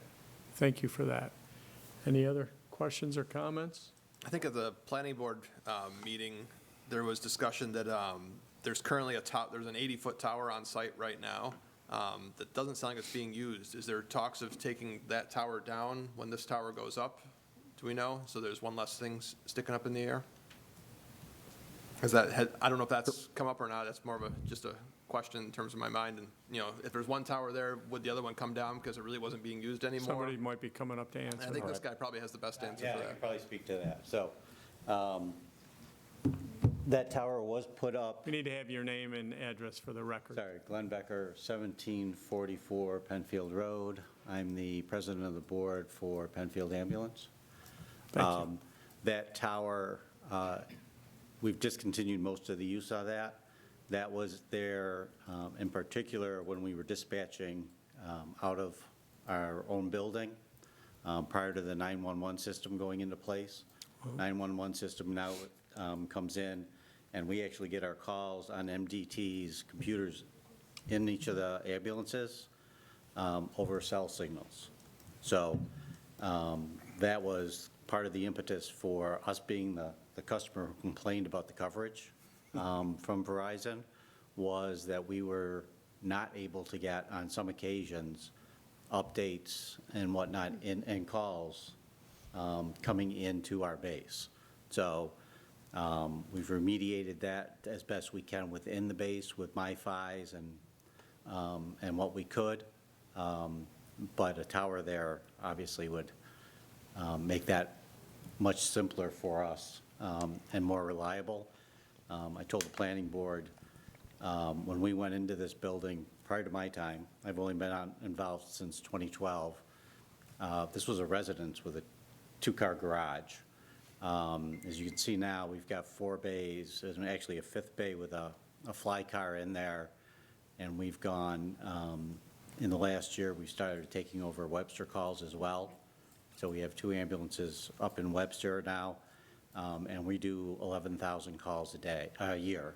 Thank you for that. Any other questions or comments? I think at the planning board meeting, there was discussion that there's currently there's an 80-foot tower on site right now that doesn't sound like it's being used. Is there talks of taking that tower down when this tower goes up? Do we know? So there's one less thing sticking up in the air? I don't know if that's come up or not. That's more of just a question in terms of my mind. And, if there's one tower there, would the other one come down because it really wasn't being used anymore? Somebody might be coming up to answer. I think this guy probably has the best answer Yeah, for I that. can probably speak to that. So that tower was put up, We need to have your name and address for the record. sorry, Glenn Becker, 1744 Penfield Road. I'm the president of the board for Penfield Ambulance. Thank you. That tower, we've discontinued most of the use of that. That was there in particular when we were dispatching out of our own building prior to the 911 system going into place. 911 system now comes in, and we actually get our calls on MDT's computers in each of the ambulances over cell signals. So that was part of the impetus for us being the customer who complained about the coverage from Verizon, was that we were not able to get, on some occasions, updates and whatnot and calls coming into our base. So we've remediated that as best we can within the base with MiFis and what we could. But a tower there obviously would make that much simpler for us and more reliable. I told the planning board when we went into this building prior to my time, I've only been involved since 2012. This was a residence with a two-car garage. As you can see now, we've got 4 bays. There's actually a 5th bay with a fly car in there. And we've gone, in the last year, we started taking over Webster calls as well. So we have 2 ambulances up in Webster now, and we do 11,000 calls a year.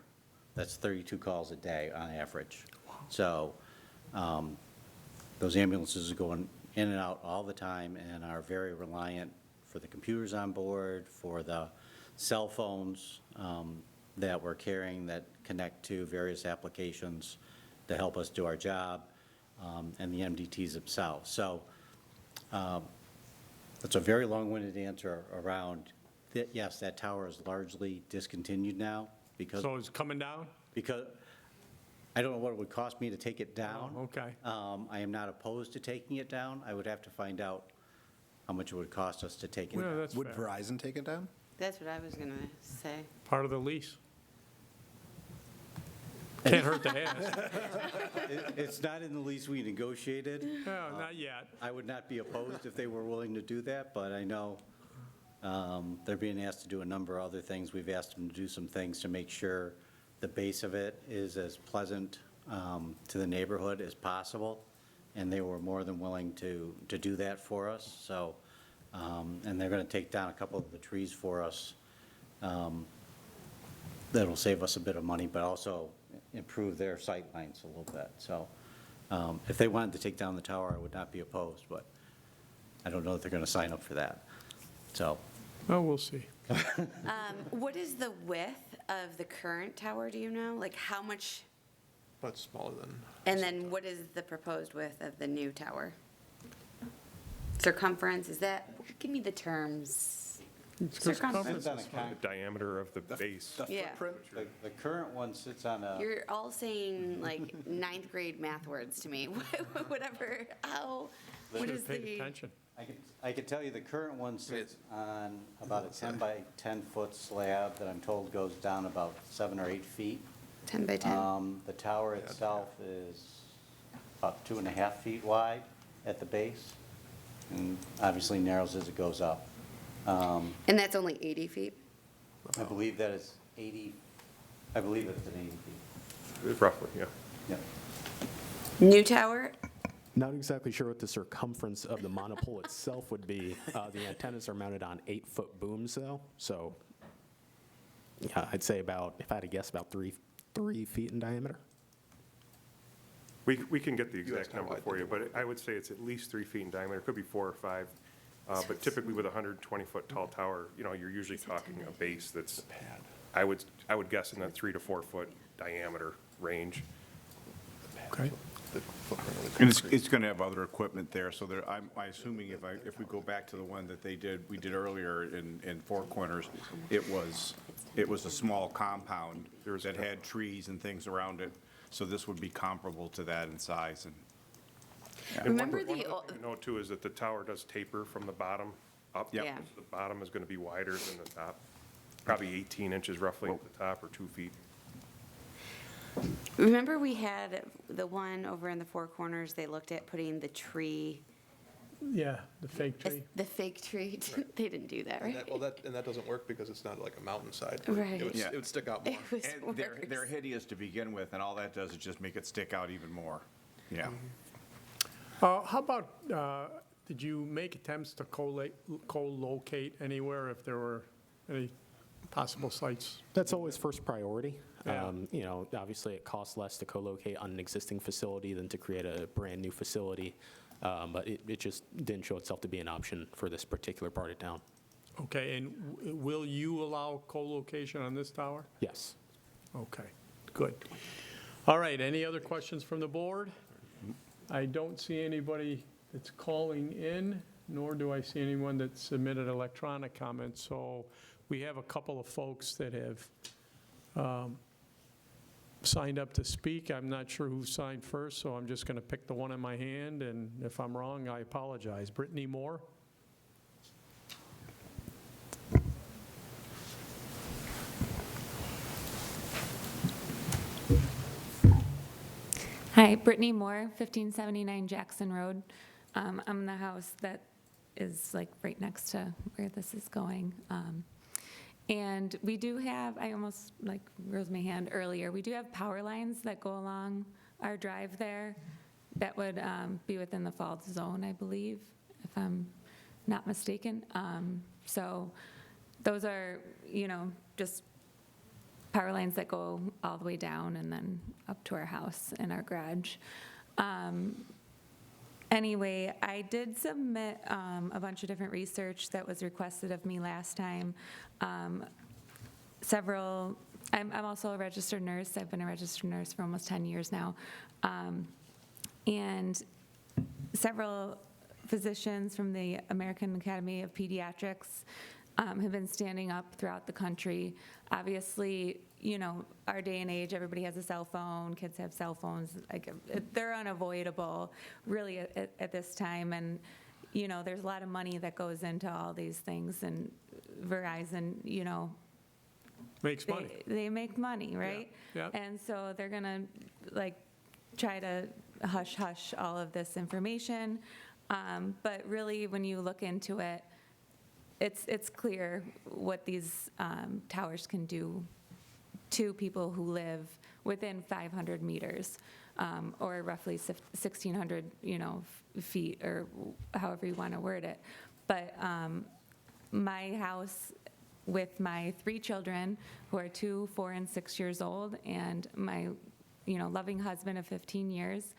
That's 32 calls a day on average. So those ambulances are going in and out all the time and are very reliant for the computers on board, for the cell phones that we're carrying that connect to various applications to help us do our job, and the MDTs themselves. So that's a very long-winded answer around, yes, that tower is largely discontinued now because. So it's coming down? Because I don't know what it would cost me to take it down. Oh, okay. I am not opposed to taking it down. I would have to find out how much it would cost us to take it Yeah, down. that's Would fair. Verizon take it down? That's what I was going to say. Part of the lease. Can't hurt to ask. It's not in the lease we negotiated. No, not yet. I would not be opposed if they were willing to do that, but I know they're being asked to do a number of other things. We've asked them to do some things to make sure the base of it is as pleasant to the neighborhood as possible, and they were more than willing to do that for us. So, and they're going to take down a couple of the trees for us. That'll save us a bit of money, but also improve their sight lines a little bit. So if they wanted to take down the tower, I would not be opposed, but I don't know if they're going to sign up for that. So. Well, we'll see. What is the width of the current tower, do you know? Like how much, But smaller than. and then what is the proposed width of the new tower? Circumference, is that, give me the terms. Depends on The diameter of the base. the Yeah. footprint. The current one sits on a, You're all saying like ninth grade math words to me, whatever, how, what is Should've paid the? attention. I could tell you the current one sits on about a 10 by 10 foot slab that I'm told goes down about 7 or 8 feet. 10 by 10? The tower itself is about 2.5 feet wide at the base, and obviously narrows as it goes up. And that's only 80 feet? I believe that is 80, I believe it's an 80 feet. Roughly, yeah. Yep. New tower? Not exactly sure what the circumference of the monopole itself would be. The antennas are mounted on 8-foot booms, though. So, yeah, I'd say about, if I had to guess, about 3 feet in diameter. We can get the guys exact know number why for they you, do but it. I would say it's at least 3 feet in diameter. It could be 4 or 5. But typically with a 120-foot tall tower, you're usually talking a base that's, I would guess in that 3 to 4 foot diameter range. Okay. And it's going to have other equipment there, so there, I'm assuming if we go back to the one that we did earlier in Four Corners, it was a small compound that had trees and things around it, so this would be comparable to that in size. And Remember One the, other thing to note too is that the tower does taper from the bottom up. Yep. Yeah. So the bottom is going to be wider than the top, probably 18 inches roughly at the top or 2 feet. remember we had the one over in the Four Corners, they looked at putting the tree, Yeah, the fake tree. the fake tree. They didn't do that, right? And that doesn't work because it's not like a mountainside. Right. It would stick out more. It was And they're worse. hideous to begin with, and all that does is just make it stick out even more. Yeah. How about, did you make attempts to co-locate anywhere if there were any possible sites? That's always first priority. Yeah. Obviously, it costs less to co-locate on an existing facility than to create a brand-new facility, but it just didn't show itself to be an option for this particular part of town. Okay, and will you allow co-location on this tower? Yes. Okay, good. All right, any other questions from the board? I don't see anybody that's calling in, nor do I see anyone that submitted electronic comments. So we have a couple of folks that have signed up to speak. I'm not sure who signed first, so I'm just going to pick the one in my hand, and if I'm wrong, I apologize. Brittany Moore? Hi, Brittany Moore, 1579 Jackson Road. I'm the house that is like right next to where this is going. And we do have, I almost like rose my hand earlier, we do have power lines that go along our drive there that would be within the fault zone, I believe, if I'm not mistaken. So those are, just power lines that go all the way down and then up to our house and our garage. Anyway, I did submit a bunch of different research that was requested of me last time. I'm also a registered nurse. I've been a registered nurse for almost 10 years now. And several physicians from the American Academy of Pediatrics have been standing up throughout the country. Obviously, our day and age, everybody has a cell phone, kids have cell phones, they're unavoidable really at this time. And, there's a lot of money that goes into all these things, and Verizon, Makes money. They make money, right? Yeah, yeah. And so they're gonna try to hush all of this information. But really, when you look into it, it's clear what these towers can do to people who live within 500 meters, or roughly 1,600, feet, or however you want to word it. But my house, with my 3 children, who are 2, 4, and 6 years old, and my, loving husband of 15 years,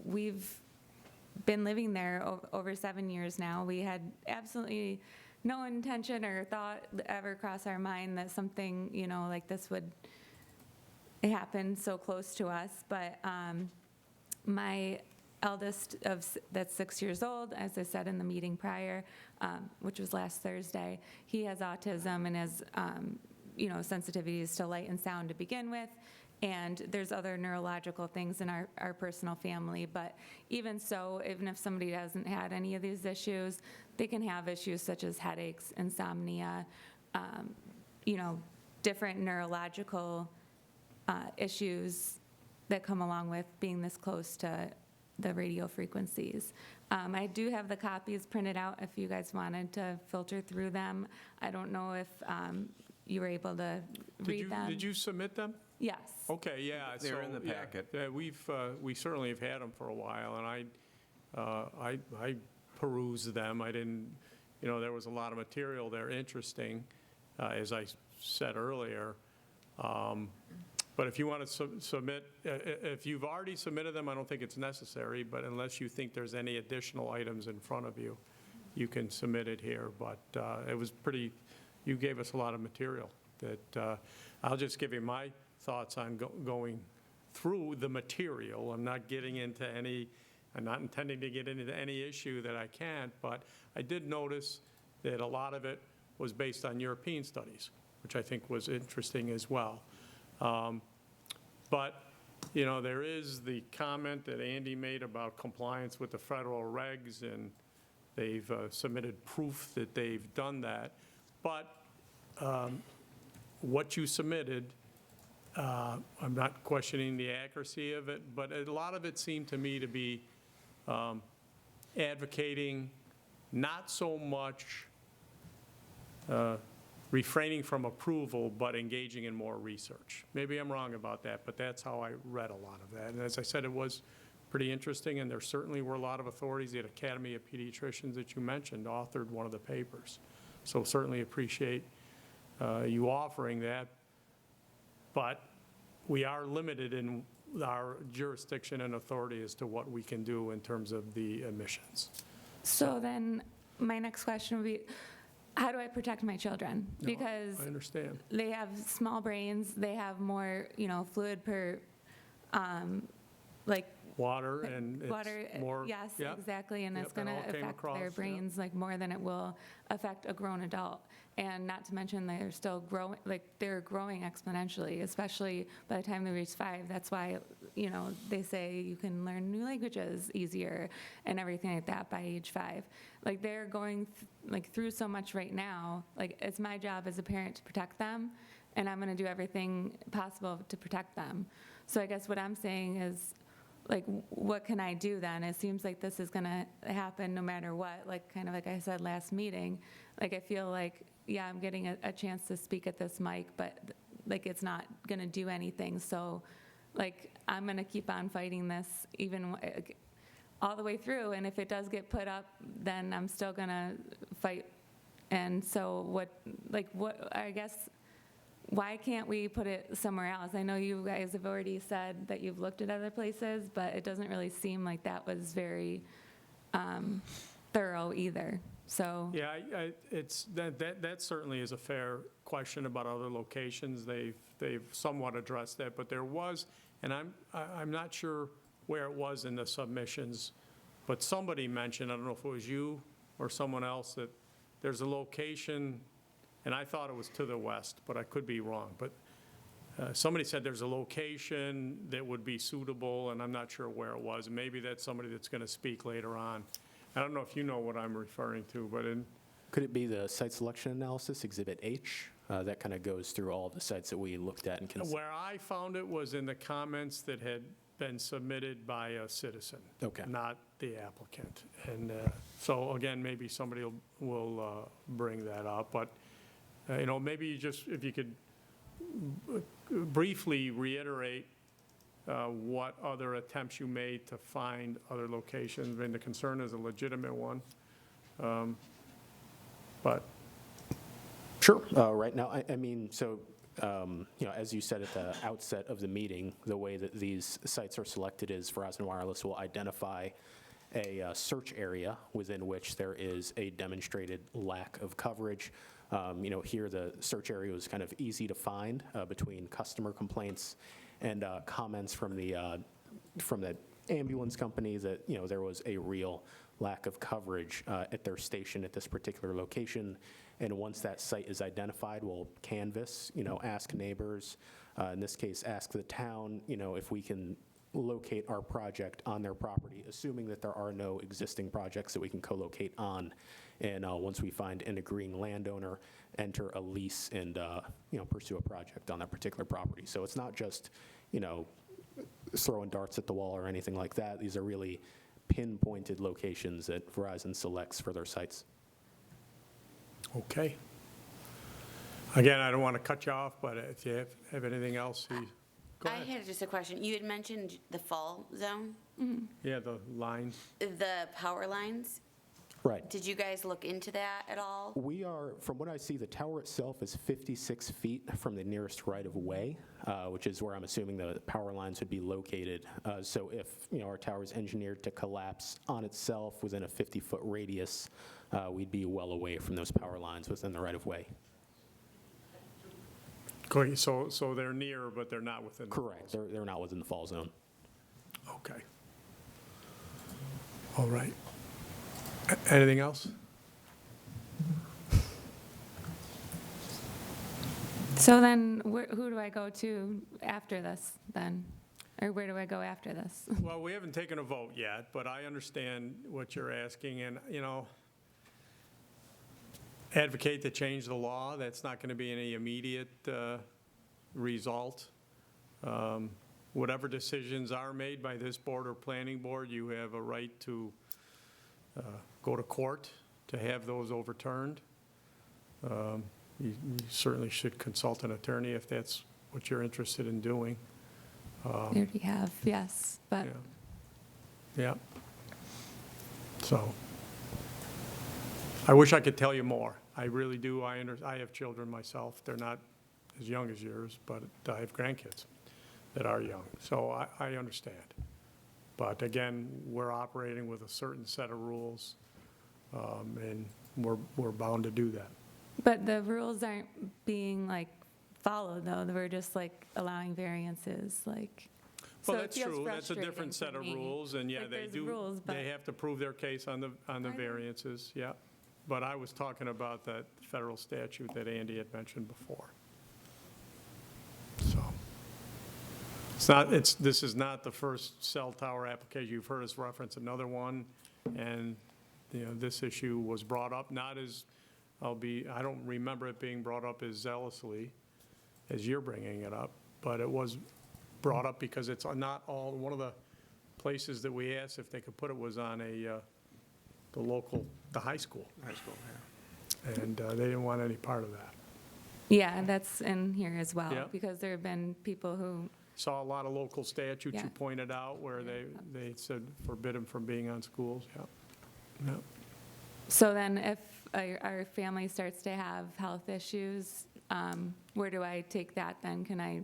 we've been living there over 7 years now. We had absolutely no intention or thought ever cross our mind that something, like this would happen so close to us. But my eldest, that's 6 years old, as I said in the meeting prior, which was last Thursday, he has autism and has, sensitivities to light and sound to begin with. And there's other neurological things in our personal family. But even so, even if somebody hasn't had any of these issues, they can have issues such as headaches, insomnia, different neurological issues that come along with being this close to the radio frequencies. I do have the copies printed out if you guys wanted to filter through them. I don't know if you were able to read them. Did you submit them? Yes. Okay, yeah. They're in the yeah, packet. Yeah, we certainly have had them for a while, and I perused them. I didn't, there was a lot of material there, interesting, as I said earlier. But But if you want to submit, if you've already submitted them, I don't think it's necessary, but unless you think there's any additional items in front of you, you can submit it here. But it was pretty, you gave us a lot of material that, I'll just give you my thoughts on going through the material. I'm not getting into any, I'm not intending to get into any issue that I can't, but I did notice that a lot of it was based on European studies, which I think was interesting as well. But, you know, there is the comment that Andy made about compliance with the federal regs, and they've submitted proof that they've done that. But what you submitted, I'm not questioning the accuracy of it, but a lot of it seemed to me to be advocating not so much refraining from approval, but engaging in more research. Maybe I'm wrong about that, but that's how I read a lot of that. And as I said, it was pretty interesting, and there certainly were a lot of authorities. The Academy of Pediatricians that you mentioned authored one of the papers. So certainly appreciate you offering that. But we are limited in our jurisdiction and authority as to what we can do in terms of the emissions. So then, my next question would be, how do I protect my children? No, Because I understand. they have small brains, they have more, fluid per, like, Water, and water, it's more. yes, Yep. exactly, and Yep, it's going that to all came affect across, their yep. brains like more than it will affect a grown adult. And not to mention they're still growing, like they're growing exponentially, especially by the time they reach 5. That's why, they say you can learn new languages easier and everything like that by age 5. Like they're going through so much right now. Like it's my job as a parent to protect them, and I'm going to do everything possible to protect them. So I guess what I'm saying is, like, what can I do then? It seems like this is going to happen no matter what, like kind of like I said last meeting. Like I feel like, yeah, I'm getting a chance to speak at this mic, but like it's not going to do anything. So like I'm going to keep on fighting this even all the way through. And if it does get put up, then I'm still going to fight. And so I guess, why can't we put it somewhere else? I know you guys have already said that you've looked at other places, but it doesn't really seem like that was very thorough either. So Yeah, it's, that certainly is a fair question about other locations. They've somewhat addressed that, but there was, and I'm not sure where it was in the submissions, but somebody mentioned, I don't know if it was you or someone else, that there's a location, and I thought it was to the west, but I could be wrong. But somebody said there's a location that would be suitable, and I'm not sure where it was. Maybe that's somebody that's going to speak later on. I don't know if you know what I'm referring to, but Could it be the site selection analysis, Exhibit H? That kind of goes through all the sites that we looked at and considered. where I found it was in the comments that had been submitted by a citizen. Okay. Not the applicant. And so again, maybe somebody will bring that up. But, maybe you just, if you could briefly reiterate what other attempts you made to find other locations. I mean, the concern is a legitimate one. But Sure. Right now, I mean, so, as you said at the outset of the meeting, the way that these sites are selected is Verizon Wireless will identify a search area within which there is a demonstrated lack of coverage. Here the search area was kind of easy to find between customer complaints and comments from the ambulance company that, there was a real lack of coverage at their station at this particular location. And once that site is identified, we'll canvass, ask neighbors, in this case, ask the town, if we can locate our project on their property, assuming that there are no existing projects that we can co-locate on. And once we find an agreeing landowner, enter a lease and, pursue a project on that particular property. So it's not just, throwing darts at the wall or anything like that. These are really pinpointed locations that Verizon selects for their sites. Okay. Again, I don't want to cut you off, but if you have anything else, go I ahead. had just a question. You had mentioned the fall zone, Yeah, the lines. the power lines. Right. Did you guys look into that at all? We are, from what I see, the tower itself is 56 feet from the nearest right-of-way, which is where I'm assuming the power lines would be located. So if, our tower is engineered to collapse on itself within a 50-foot radius, we'd be well away from those power lines within the right-of-way. Great, so they're near, but they're not within the Correct. They're not within the fall zone. Okay. All right. Anything else? So then, who do I go to after this, then? Or where do I go after this? Well, we haven't taken a vote yet, but I understand what you're asking, and, advocate to change the law. That's not going to be any immediate result. Whatever decisions are made by this board or planning board, you have a right to go to court to have those overturned. You certainly should consult an attorney if that's what you're interested in doing. We already have, yes, but. Yeah. So, I wish I could tell you more. I really do. I have children myself. They're not as young as yours, but I have grandkids that are young. So I understand. But again, we're operating with a certain set of rules, and we're bound to do that. But the rules aren't being followed though, we're just allowing variances, So Well, it that's feels true. That's a frustrating different to set of me. rules, and yeah, they there's do, rules, but- they have to prove their case on the variances, yeah. But I was talking about that federal statute that Andy had mentioned before. So, this is not the first cell tower application. You've heard us reference another one, and, this issue was brought up, not as, I don't remember it being brought up as zealously as you're bringing it up, but it was brought up because it's not all, one of the places that we asked if they could put it was on the high school. High school, yeah. And they didn't want any part of that. Yeah, that's in here as well, Yeah. because there have been people who, Saw a lot of local statutes Yeah. you pointed out where they said forbid them from being on schools, yeah. Yeah. so then if our family starts to have health issues, where do I take that then? Can I,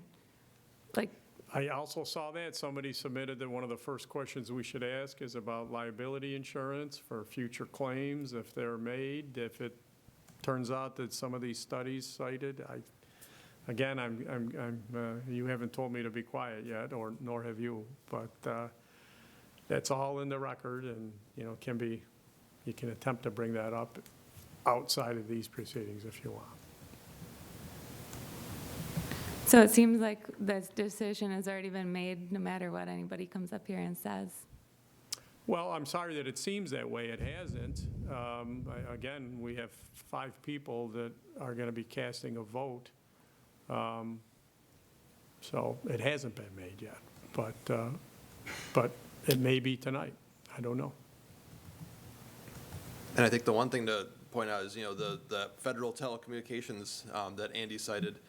I also saw that somebody submitted that one of the first questions we should ask is about liability insurance for future claims if they're made. If it turns out that some of these studies cited, you haven't told me to be quiet yet, nor have you, but that's all in the record, and you can attempt to bring that up outside of these proceedings if you want. so it seems like this decision has already been made, no matter what anybody comes up here and says. Well, I'm sorry that it seems that way. It hasn't. Again, we have 5 people that are going to be casting a vote. So it hasn't been made yet, but it may be tonight. I don't know. And I think the one thing to point out is, the federal telecommunications that Andy cited,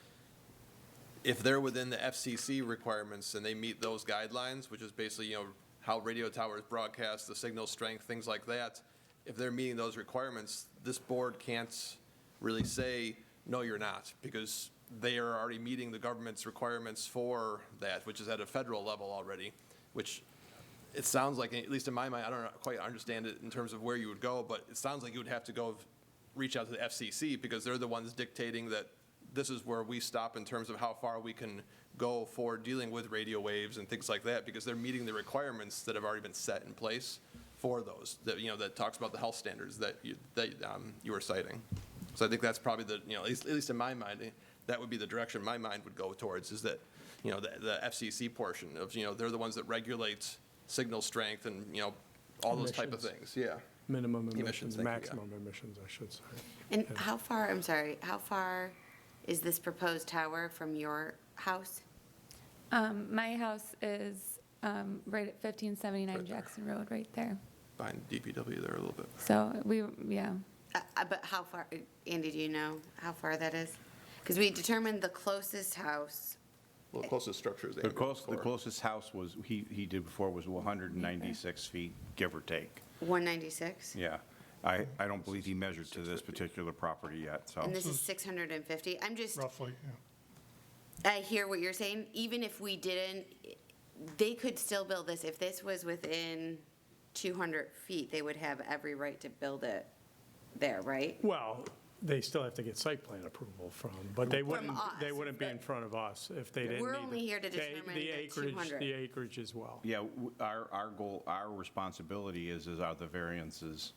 if they're within the FCC requirements and they meet those guidelines, which is basically, how radio towers broadcast, the signal strength, things like that, if they're meeting those requirements, this board can't really say, no, you're not, because they are already meeting the government's requirements for that, which is at a federal level already, which it sounds like, at least in my mind, I don't quite understand it in terms of where you would go, but it sounds like you would have to go reach out to the FCC because they're the ones dictating that this is where we stop in terms of how far we can go for dealing with radio waves and things like that, because they're meeting the requirements that have already been set in place for those, that, that talks about the health standards that you were citing. So I think that's probably at least in my mind, that would be the direction my mind would go towards, is that, the FCC portion of, they're the ones that regulate signal strength and, all those type of things, yeah. Minimum emissions, thank you, yeah. maximum emissions, I should say. And how far is this proposed tower from your house? My house is right at 1579 Jackson Road, right there. Behind DPW there a little bit. So yeah. But how far, Andy, do you know how far that is? Because we determined the closest house. Well, the closest structure is The closest house was, he did before was 196 feet, give or take. 196? Yeah. I don't believe he measured to this particular property yet, so. And this is 650. I'm just, Roughly, yeah. I hear what you're saying. Even if we didn't, they could still build this. If this was within 200 feet, they would have every right to build it there, right? Well, they still have to get site plan approval from, but they wouldn't, us, they wouldn't be in front of us if they didn't need it. We're only here to The- determine the the acreage, 200. the acreage as well. Yeah, our goal, our responsibility is are the variances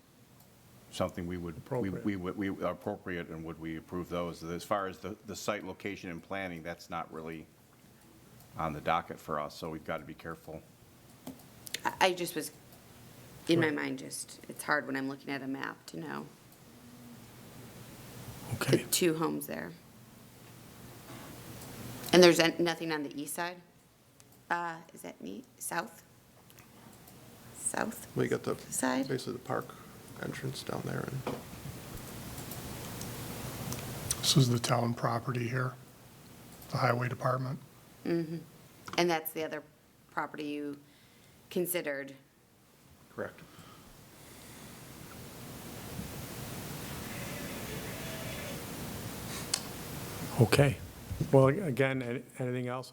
something we would, we appropriate, and would we approve those? As far as the site location and planning, that's not really on the docket for us, so we've got to be careful. I just was, in my mind, just, it's hard when I'm looking at a map to know. Okay. The two homes there. And there's nothing on the east side? Is that neat? South? South? We got the, Side? basically the park entrance down there. And This is the town property here, the highway department. Mm-hmm. And that's the other property you considered? Correct. Okay. Well, again, anything else?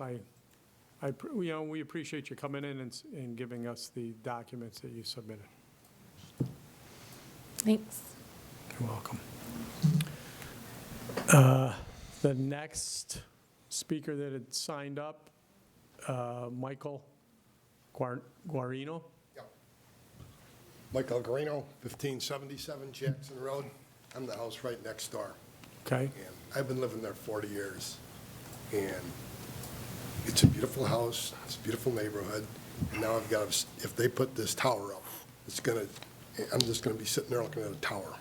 We appreciate you coming in and giving us the documents that you submitted. Thanks. You're welcome. The next speaker that had signed up, Michael Guarino. Michael Guarino, 1577 Jackson Road. I'm the house right next door. Okay. And I've been living there 40 years. And it's a beautiful house, it's a beautiful neighborhood. And now I've got, if they put this tower up, I'm just gonna be sitting there looking at a tower.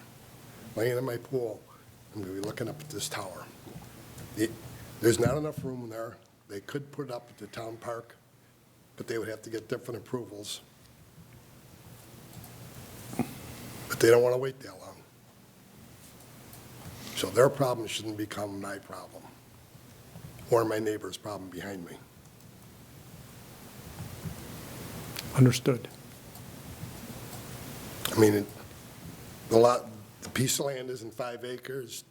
Laying in my pool, I'm gonna be looking up at this tower. There's not enough room there. They could put it up at the town park, but they would have to get different approvals. But they don't want to wait that long. So their problem shouldn't become my problem or my neighbor's problem behind me. Understood. I mean, the piece of land isn't 5 acres,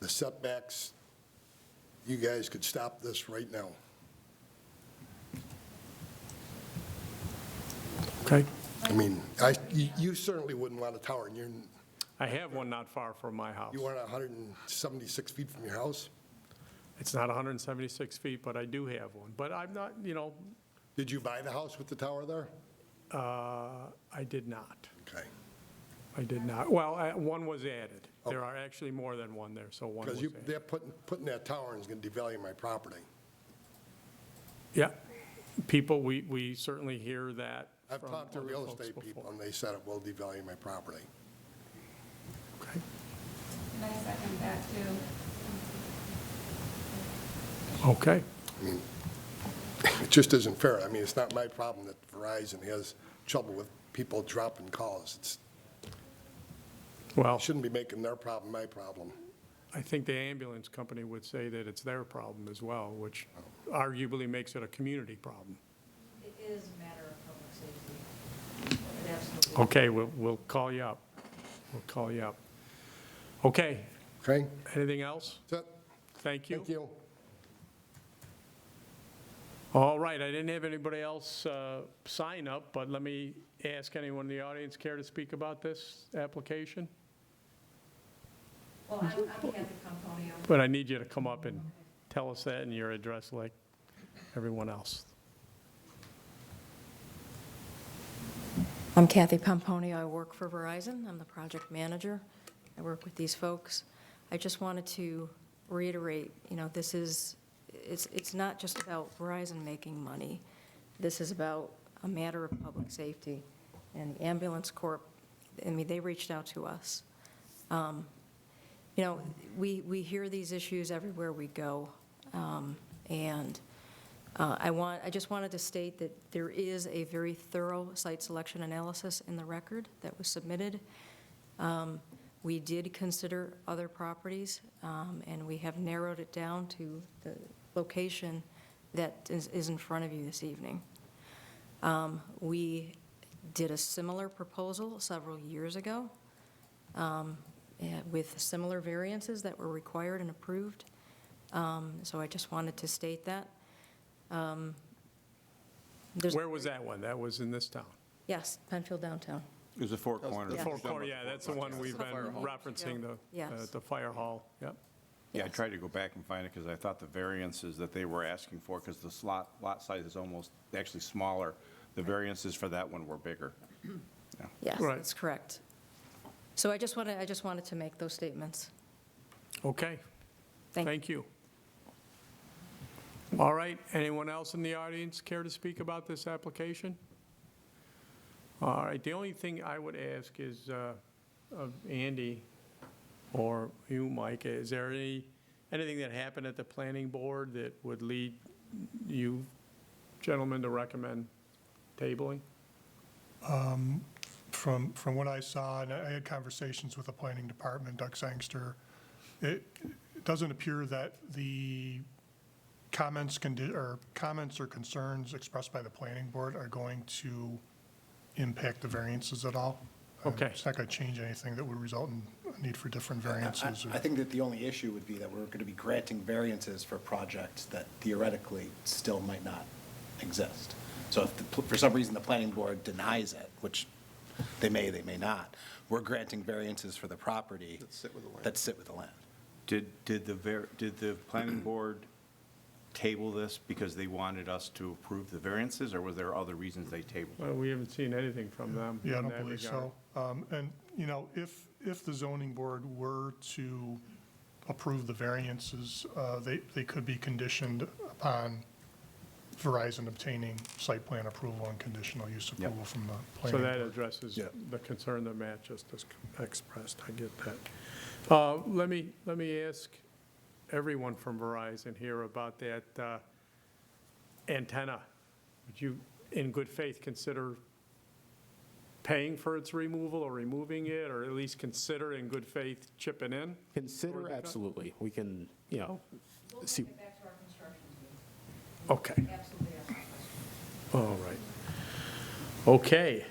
the setbacks, you guys could stop this right now. Okay. I mean, you certainly wouldn't want a tower, and I have one not far from my house. you want 176 feet from your house? It's not 176 feet, but I do have one. But I'm not, Did you buy the house with the tower there? I did not. Okay. I did not. Well, one was added. There are actually more than one there, so one was Because added. they're putting that tower in is going to devalue my property. Yeah. People, we certainly hear that. I've from talked to other real folks estate before. people, and they said it will devalue my property. Okay. Can I second that too? Okay. I mean, it just isn't fair. I mean, it's not my problem that Verizon has trouble with people dropping calls. Well, Shouldn't be making their problem my problem. I think the ambulance company would say that it's their problem as well, which arguably makes it a community problem. It is a matter of public safety. It absolutely. Okay, we'll call you up. We'll call you up. Okay. Okay? Anything else? That's it. Thank you. Thank you. All right, I didn't have anybody else sign up, but let me ask anyone in the audience care to speak about this application? Well, I'm Kathy Pomponio. But I need you to come up and tell us that in your address like everyone else. I'm Kathy Pomponio. I work for Verizon. I'm the project manager. I work with these folks. I just wanted to reiterate, this is, it's not just about Verizon making money. This is about a matter of public safety. And the Ambulance Corp, they reached out to us. We hear these issues everywhere we go. And I just wanted to state that there is a very thorough site selection analysis in the record that was submitted. We did consider other properties, and we have narrowed it down to the location that is in front of you this evening. We did a similar proposal several years ago, with similar variances that were required and approved. So I just wanted to state that. Where was that one? That was in this town? Yes, Penfield downtown. It was a Four Corners. The Four Corners, yeah, that's the one we've been referencing, Yes. the fire hall, yep. Yeah, I tried to go back and find it because I thought the variances that they were asking for, because the lot size is almost actually smaller, the variances for that one were bigger. Yeah. Yes, Right. that's correct. So I just wanted to make those statements. Okay, Thank you. thank you. All right, anyone else in the audience care to speak about this application? All right, the only thing I would ask is, of Andy or you, Mike, is there anything that happened at the planning board that would lead you gentlemen to recommend tabling? From what I saw, and I had conversations with the planning department, Doug Sangster, it doesn't appear that the comments or concerns expressed by the planning board are going to impact the variances at all. Okay. It's not going to change anything that would result in a need for different variances. I think that the only issue would be that we're going to be granting variances for projects that theoretically still might not exist. So if for some reason the planning board denies it, which they may not, we're granting variances for the property that sit with the land. Did the planning board table this because they wanted us to approve the variances, or were there other reasons they tabled it? Well, we haven't seen anything from them. Yeah, I in don't that believe regard. so. And, if the zoning board were to approve the variances, they could be conditioned upon Verizon obtaining site plan approval and conditional use approval from the So planning that board. addresses Yeah. the concern that Matt just expressed, I get that. Let me ask everyone from Verizon here about that antenna. Would you, in good faith, consider paying for its removal or removing it, or at least consider in good faith chipping in? Consider, absolutely. We can, see. We'll get back to our construction team. Okay, Absolutely ask that question. all right. Okay.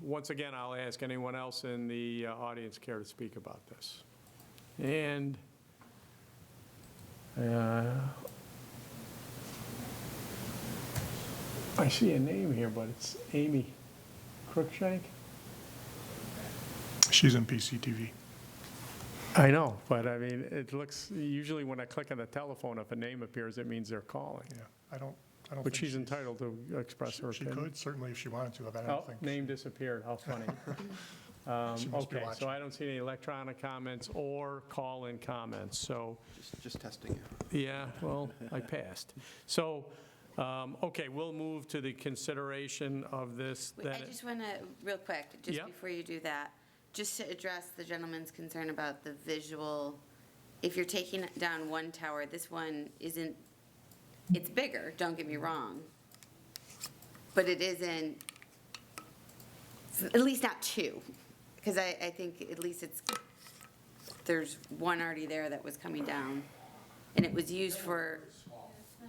Once again, I'll ask anyone else in the audience care to speak about this. And I see a name here, but it's Amy Cruikshank? She's in PCTV. I know, but I mean, it looks, usually when I click on the telephone, if a name appears, it means they're calling. Yeah, I don't But think she's entitled to express her She opinion. could, certainly if she wanted to, but I Oh, don't think. name disappeared, how funny. She must be Okay, so watching. I don't see any electronic comments or call-in comments, so, Just testing you. yeah, well, I passed. So, okay, we'll move to the consideration of this. Wait, I just want to, real quick, just Yeah. before you do that, just to address the gentleman's concern about the visual, if you're taking down one tower, this one isn't, it's bigger, don't get me wrong, but it isn't, at least not two, because I think at least there's one already there that was coming down, and it was used for,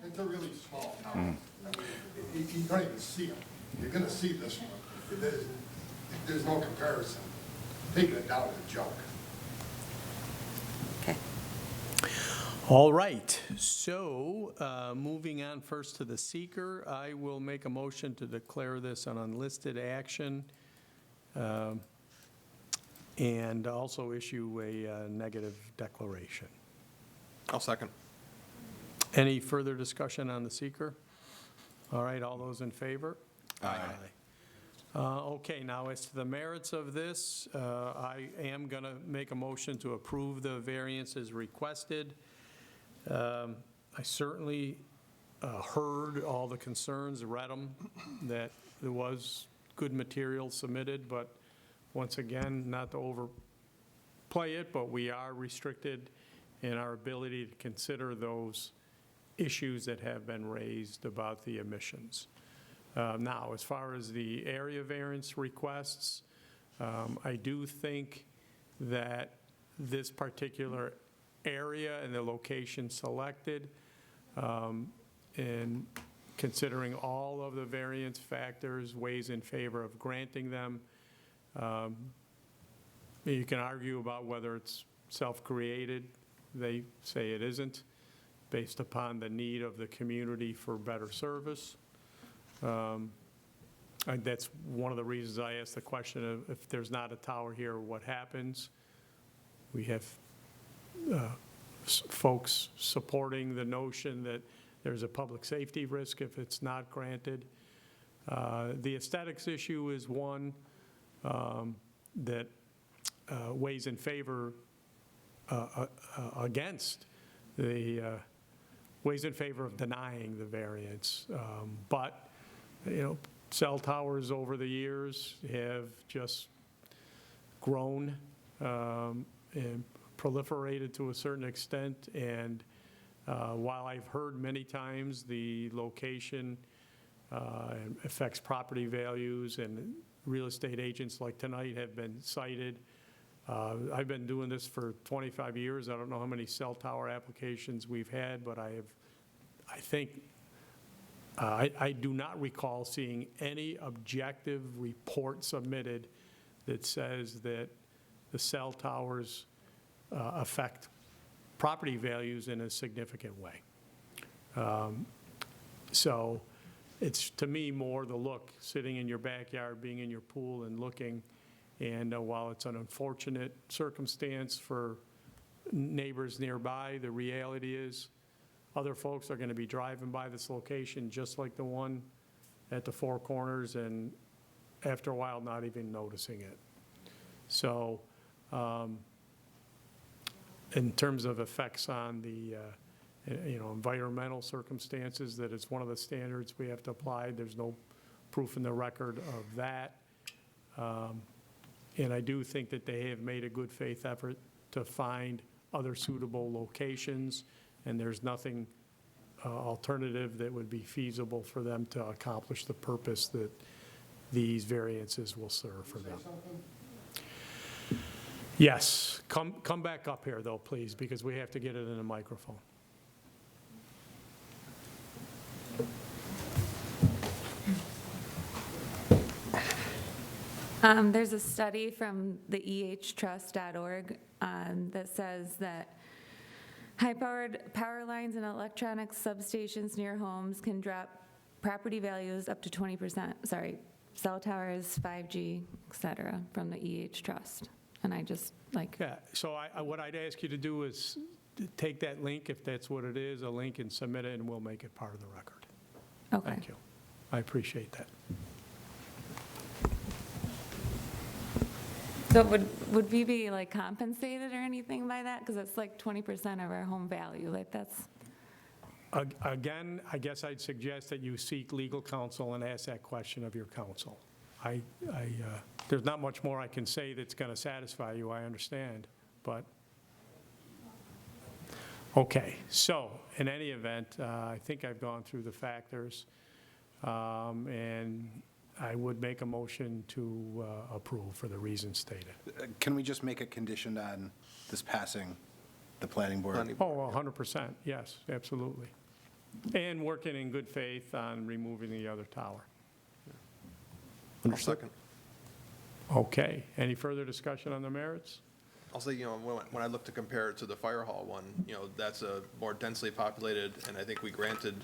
It's a really small tower. You can't even see them. You're gonna see this one. There's no comparison. Taking it down is junk. okay. All right, so moving on first to the seeker, I will make a motion to declare this an unlisted action and also issue a negative declaration. I'll second. Any further discussion on the seeker? All right, all those in favor? Aye. Okay, now as to the merits of this, I am going to make a motion to approve the variances requested. I certainly heard all the concerns, read them, that there was good material submitted, but once again, not to overplay it, but we are restricted in our ability to consider those issues that have been raised about the emissions. Now, as far as the area variance requests, I do think that this particular area and the location selected, and considering all of the variance factors, weighs in favor of granting them. You can argue about whether it's self-created. They say it isn't, based upon the need of the community for better service. And that's one of the reasons I asked the question of if there's not a tower here, what happens? We have folks supporting the notion that there's a public safety risk if it's not granted. The aesthetics issue is one that weighs in favor against the, weighs in favor of denying the variance. But, you know, cell towers over the years have just grown and proliferated to a certain extent. And while I've heard many times the location affects property values, and real estate agents like tonight have been cited, I've been doing this for 25 years. I don't know how many cell tower applications we've had, but I do not recall seeing any objective report submitted that says that the cell towers affect property values in a significant way. So it's, to me, more the look, sitting in your backyard, being in your pool and looking. And while it's an unfortunate circumstance for neighbors nearby, the reality is other folks are going to be driving by this location just like the one at the Four Corners, and after a while not even noticing it. So in terms of effects on the environmental circumstances, that it's one of the standards we have to apply. There's no proof in the record of that. And I do think that they have made a good faith effort to find other suitable locations, and there's nothing alternative that would be feasible for them to accomplish the purpose that these variances will serve for them. Yes, come back up here though, please, because we have to get it in a microphone. There's a study from the ehtrust.org that says that high-powered power lines and electronic substations near homes can drop property values up to 20%. Sorry, cell towers, 5G, et cetera, from the Trust. And I just like. Yeah, so what I'd ask you to do is take that link, if that's what it is, a link, and submit it, and we'll make it part of the record. Okay. Thank you. I appreciate that. So would we be like compensated or anything by that? Because it's like 20% of our home value, like that's. Again, I guess I'd suggest that you seek legal counsel and ask that question of your counsel. There's not much more I can say that's going to satisfy you, I understand, but. Okay, so in any event, I think I've gone through the factors, and I would make a motion to approve for the reasons stated. Can we just make a condition on this passing the planning board? Oh, 100%, yes, absolutely. And working in good faith on removing the other tower. Second. Okay, any further discussion on the merits? I'll say, when I look to compare it to the fire hall one, that's a more densely populated, and I think we granted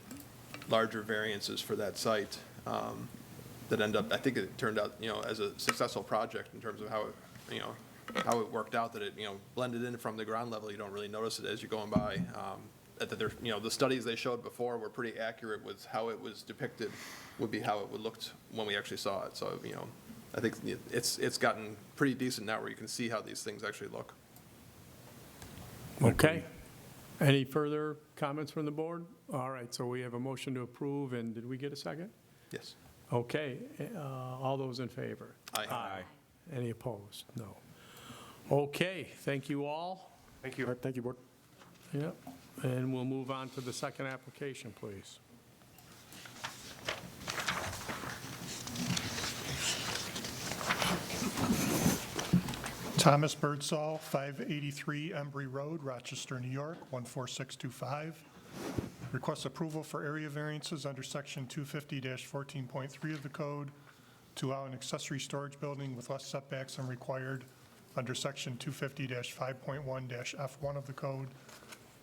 larger variances for that site that end up, I think it turned out, as a successful project in terms of how it worked out, that it, blended in from the ground level. You don't really notice it as you're going by. The studies they showed before were pretty accurate with how it was depicted would be how it would looked when we actually saw it. So, I think it's gotten pretty decent now where you can see how these things actually look. Okay. Any further comments from the board? All right, so we have a motion to approve, and did we get a second? Yes. Okay, all those in favor? Aye. Any opposed? No. Okay, thank you all. Thank you. All right, thank you, board. Yep, and we'll move on to the second application, please. Thomas Birdsall, 583 Embury Road, Rochester, New York, 14625. Requests approval for area variances under section 250-14.3 of the code to allow an accessory storage building with less setbacks than required under Section 250-5.1-F1 of the code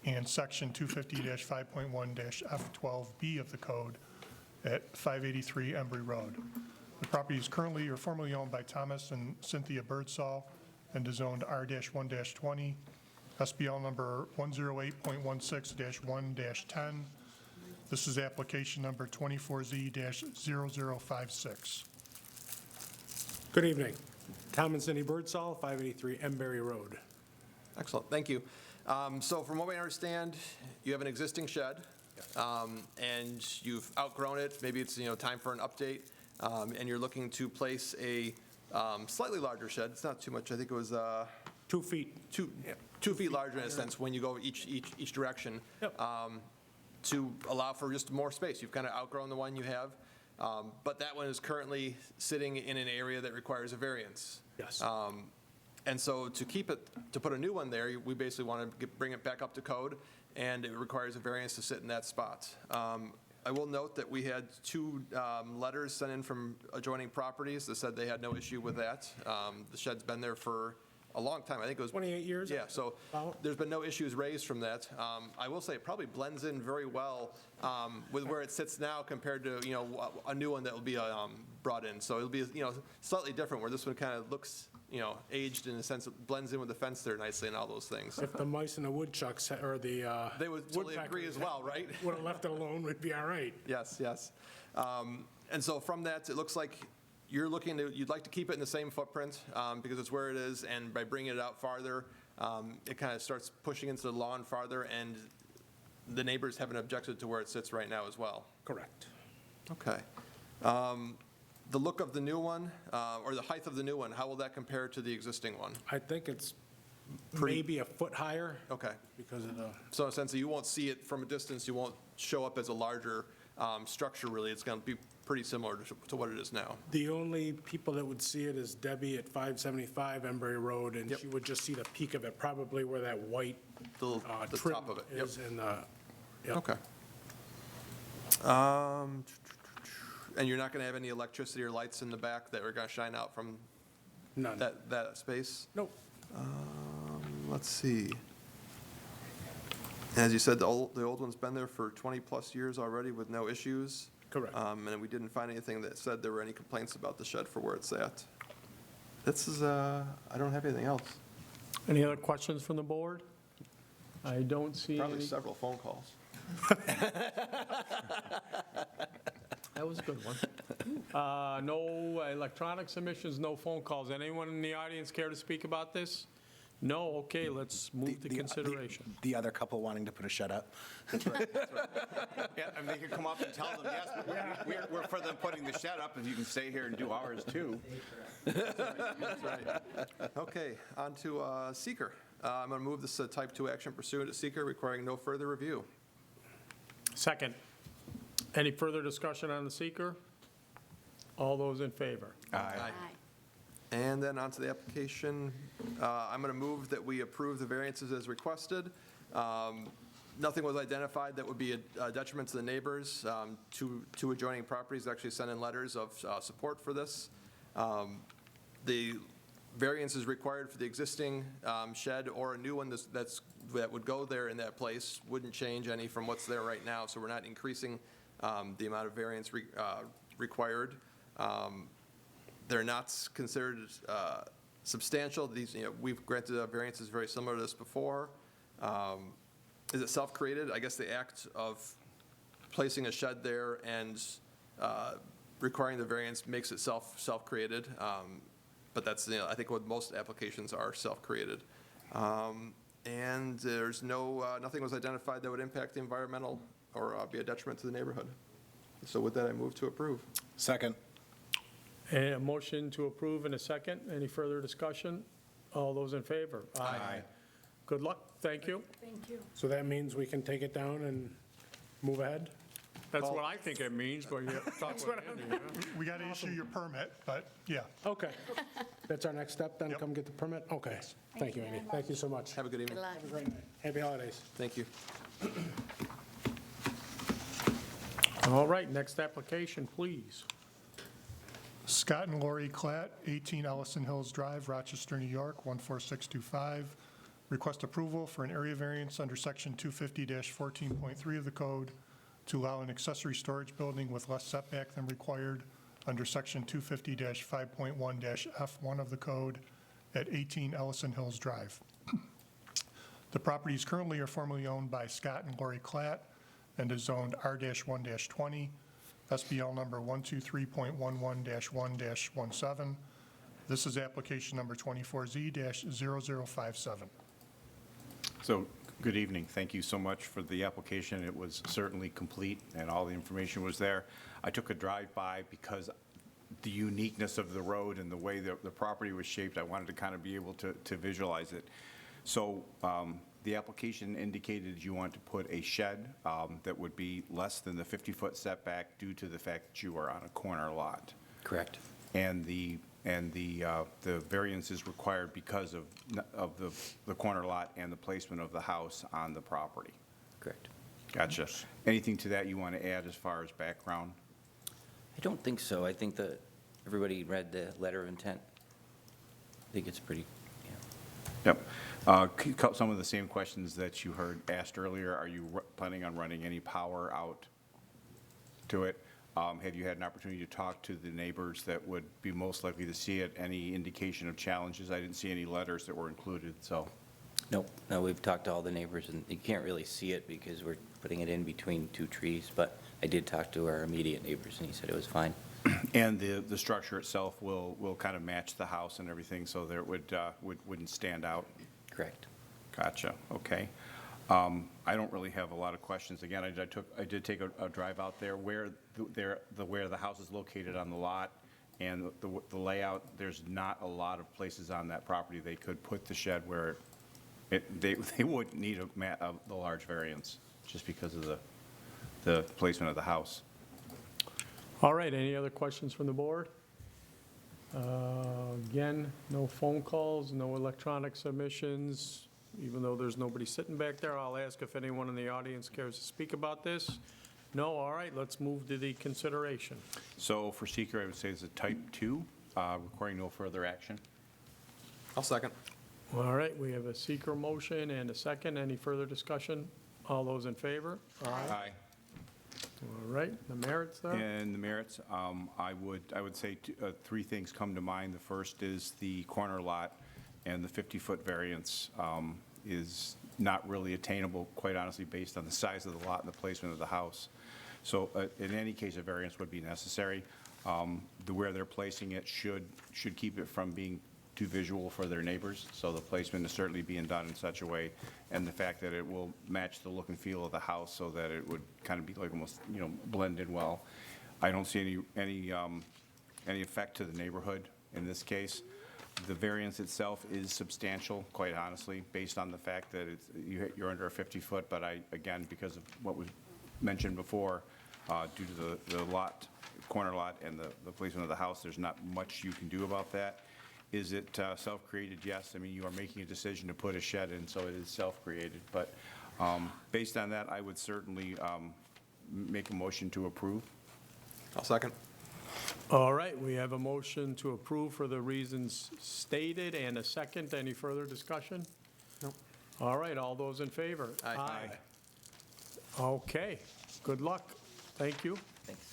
and Section 250-5.1-F12B of the code at 583 Embury Road. The property is currently or formerly owned by Thomas and Cynthia Birdsall and is zoned R-1-20, SBL number 108.16-1-10. This is application number 24Z-0056. Good evening. Tom and Cindy Birdsall, 583 Embury Road. Excellent, thank you. So from what we understand, you have an existing shed, and you've outgrown it. Maybe it's, time for an update, and you're looking to place a slightly larger shed. It's not too much. I think it was 2 feet. 2 feet larger in a sense when you go each direction, to allow for just more space. You've kind of outgrown the one you have, but that one is currently sitting in an area that requires a variance. Yes. And so to put a new one there, we basically want to bring it back up to code, and it requires a variance to sit in that spot. I will note that we had 2 letters sent in from adjoining properties that said they had no issue with that. The shed's been there for a long time. I think it was 28 years? Yeah, so there's been no issues raised from that. I will say it probably blends in very well with where it sits now compared to, a new one that will be brought in. So it'll be, slightly different, where this one kind of looks, aged in a sense. It blends in with the fence there nicely and all those things. If the mice and the woodchucks, or the They would totally agree as well, right? would have left it alone, we'd be all right. Yes, yes. And so from that, it looks like you'd like to keep it in the same footprint because it's where it is, and by bringing it out farther, it kind of starts pushing into the lawn farther, and the neighbors haven't objected to where it sits right now as well. Correct. Okay. The look of the new one, or the height of the new one, how will that compare to the existing one? I think it's maybe a foot higher. Okay. Because of the, So in a sense that you won't see it from a distance, you won't show up as a larger structure really. It's going to be pretty similar to what it is now. the only people that would see it is Debbie at 575 Embury Road, and she would just see the peak of it, probably where that white The trim top of it. is in the, yep. Okay. And you're not going to have any electricity or lights in the back that are going to shine out from None. that space? Nope. Let's see. As you said, the old one's been there for 20-plus years already with no issues. Correct. And we didn't find anything that said there were any complaints about the shed for where it's at. This is, I don't have anything else. Any other questions from the board? I don't see Probably any. several phone calls. That was a good one. No electronic submissions, no phone calls. Anyone in the audience care to speak about this? No? Okay, let's move to consideration. The other couple wanting to put a shed up. Yeah, I mean, they could come up and tell them, yes, we're for them putting the shed up, and you can stay here and do ours too. That's right. Okay, on to seeker. I'm going to move this to type 2 action pursuant to seeker, requiring no further review. Second. Any further discussion on the seeker? All those in favor? Aye. And then on to the application. I'm going to move that we approve the variances as requested. Nothing was identified that would be a detriment to the neighbors. Two adjoining properties actually sent in letters of support for this. The variance is required for the existing shed or a new one that would go there in that place. Wouldn't change any from what's there right now, so we're not increasing the amount of variance required. They're not considered substantial. These, we've granted variances very similar to this before. Is it self-created? I guess the act of placing a shed there and requiring the variance makes it self-created. But that's, I think what most applications are self-created. And there's nothing was identified that would impact the environmental or be a detriment to the neighborhood. So with that, I move to approve. Second. A motion to approve in a second. Any further discussion? All those in favor? Aye. Good luck. Thank you. Thank you. So that means we can take it down and move ahead? That's what I think it means, but yeah. That's what I'm- We got to issue your permit, but yeah. Okay. That's our next step, then? Yep. Come get the permit? Okay. Thank you, Amy. Thank you so much. Have a good evening. Good luck. Have a great night. Happy holidays. Thank you. All right, next application, please. Scott and Lori Klatt, 18 Ellison Hills Drive, Rochester, New York, 14625. Request approval for an area variance under Section 250-14.3 of the code to allow an accessory storage building with less setback than required under Section 250-5.1-F1 of the code at 18 Ellison Hills Drive. The properties currently are formerly owned by Scott and Lori Klatt and is zoned R-1-20, SBL number 123.11-1-17. This is application number 24Z-0057. So, good evening. Thank you so much for the application. It was certainly complete, and all the information was there. I took a drive-by because the uniqueness of the road and the way the property was shaped, I wanted to kind of be able to visualize it. So the application indicated you want to put a shed that would be less than the 50-foot setback due to the fact that you are on a corner lot. Correct. And the variance is required because of the corner lot and the placement of the house on the property. Correct. Gotcha. Anything to that you want to add as far as background? I don't think so. I think that everybody read the letter of intent. I think it's pretty, Yep. Some of the same questions that you heard asked earlier. Are you planning on running any power out to it? Have you had an opportunity to talk to the neighbors that would be most likely to see it? Any indication of challenges? I didn't see any letters that were included, so. No, we've talked to all the neighbors, and you can't really see it because we're putting it in between two trees, but I did talk to our immediate neighbors, and he said it was fine. And the structure itself will kind of match the house and everything, so there wouldn't stand out? Correct. Gotcha, okay. I don't really have a lot of questions. Again, I did take a drive out there where the house is located on the lot and the layout. There's not a lot of places on that property they could put the shed where they wouldn't need the large variance just because of the placement of the house. All right, any other questions from the board? Again, no phone calls, no electronic submissions. Even though there's nobody sitting back there, I'll ask if anyone in the audience cares to speak about this. No, all right, let's move to the consideration. So for seeker, I would say it's a type 2, requiring no further action. I'll second. All right, we have a seeker motion and a second. Any further discussion? All those in favor? Aye. All right, the merits there? And the merits, I would say three things come to mind. The first is the corner lot, and the 50-foot variance is not really attainable, quite honestly, based on the size of the lot and the placement of the house. So in any case, a variance would be necessary. Where they're placing it should keep it from being too visual for their neighbors, so the placement is certainly being done in such a way, and the fact that it will match the look and feel of the house so that it would kind of be like almost, blend in well. I don't see any effect to the neighborhood in this case. The variance itself is substantial, quite honestly, based on the fact that you're under a 50-foot, but again, because of what was mentioned before, due to the corner lot and the placement of the house, there's not much you can do about that. Is it self-created? Yes. I mean, you are making a decision to put a shed in, so it is self-created. But based on that, I would certainly make a motion to approve. I'll second. All right, we have a motion to approve for the reasons stated and a second. Any further discussion? No. All right, all those in favor? Aye. Okay, good luck. Thank you. Thanks.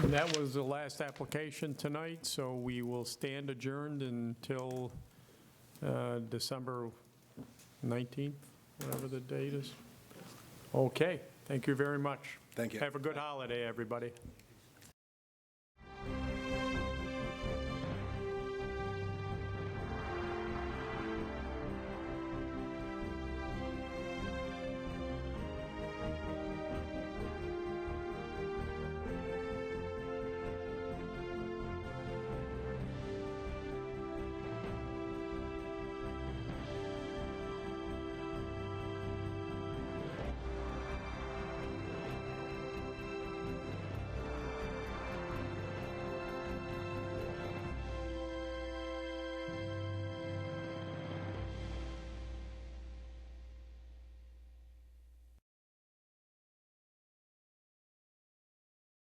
And that was the last application tonight, so we will stand adjourned until December 19th, whatever the date is. Okay, thank you very much. Thank you. Have a good holiday, everybody.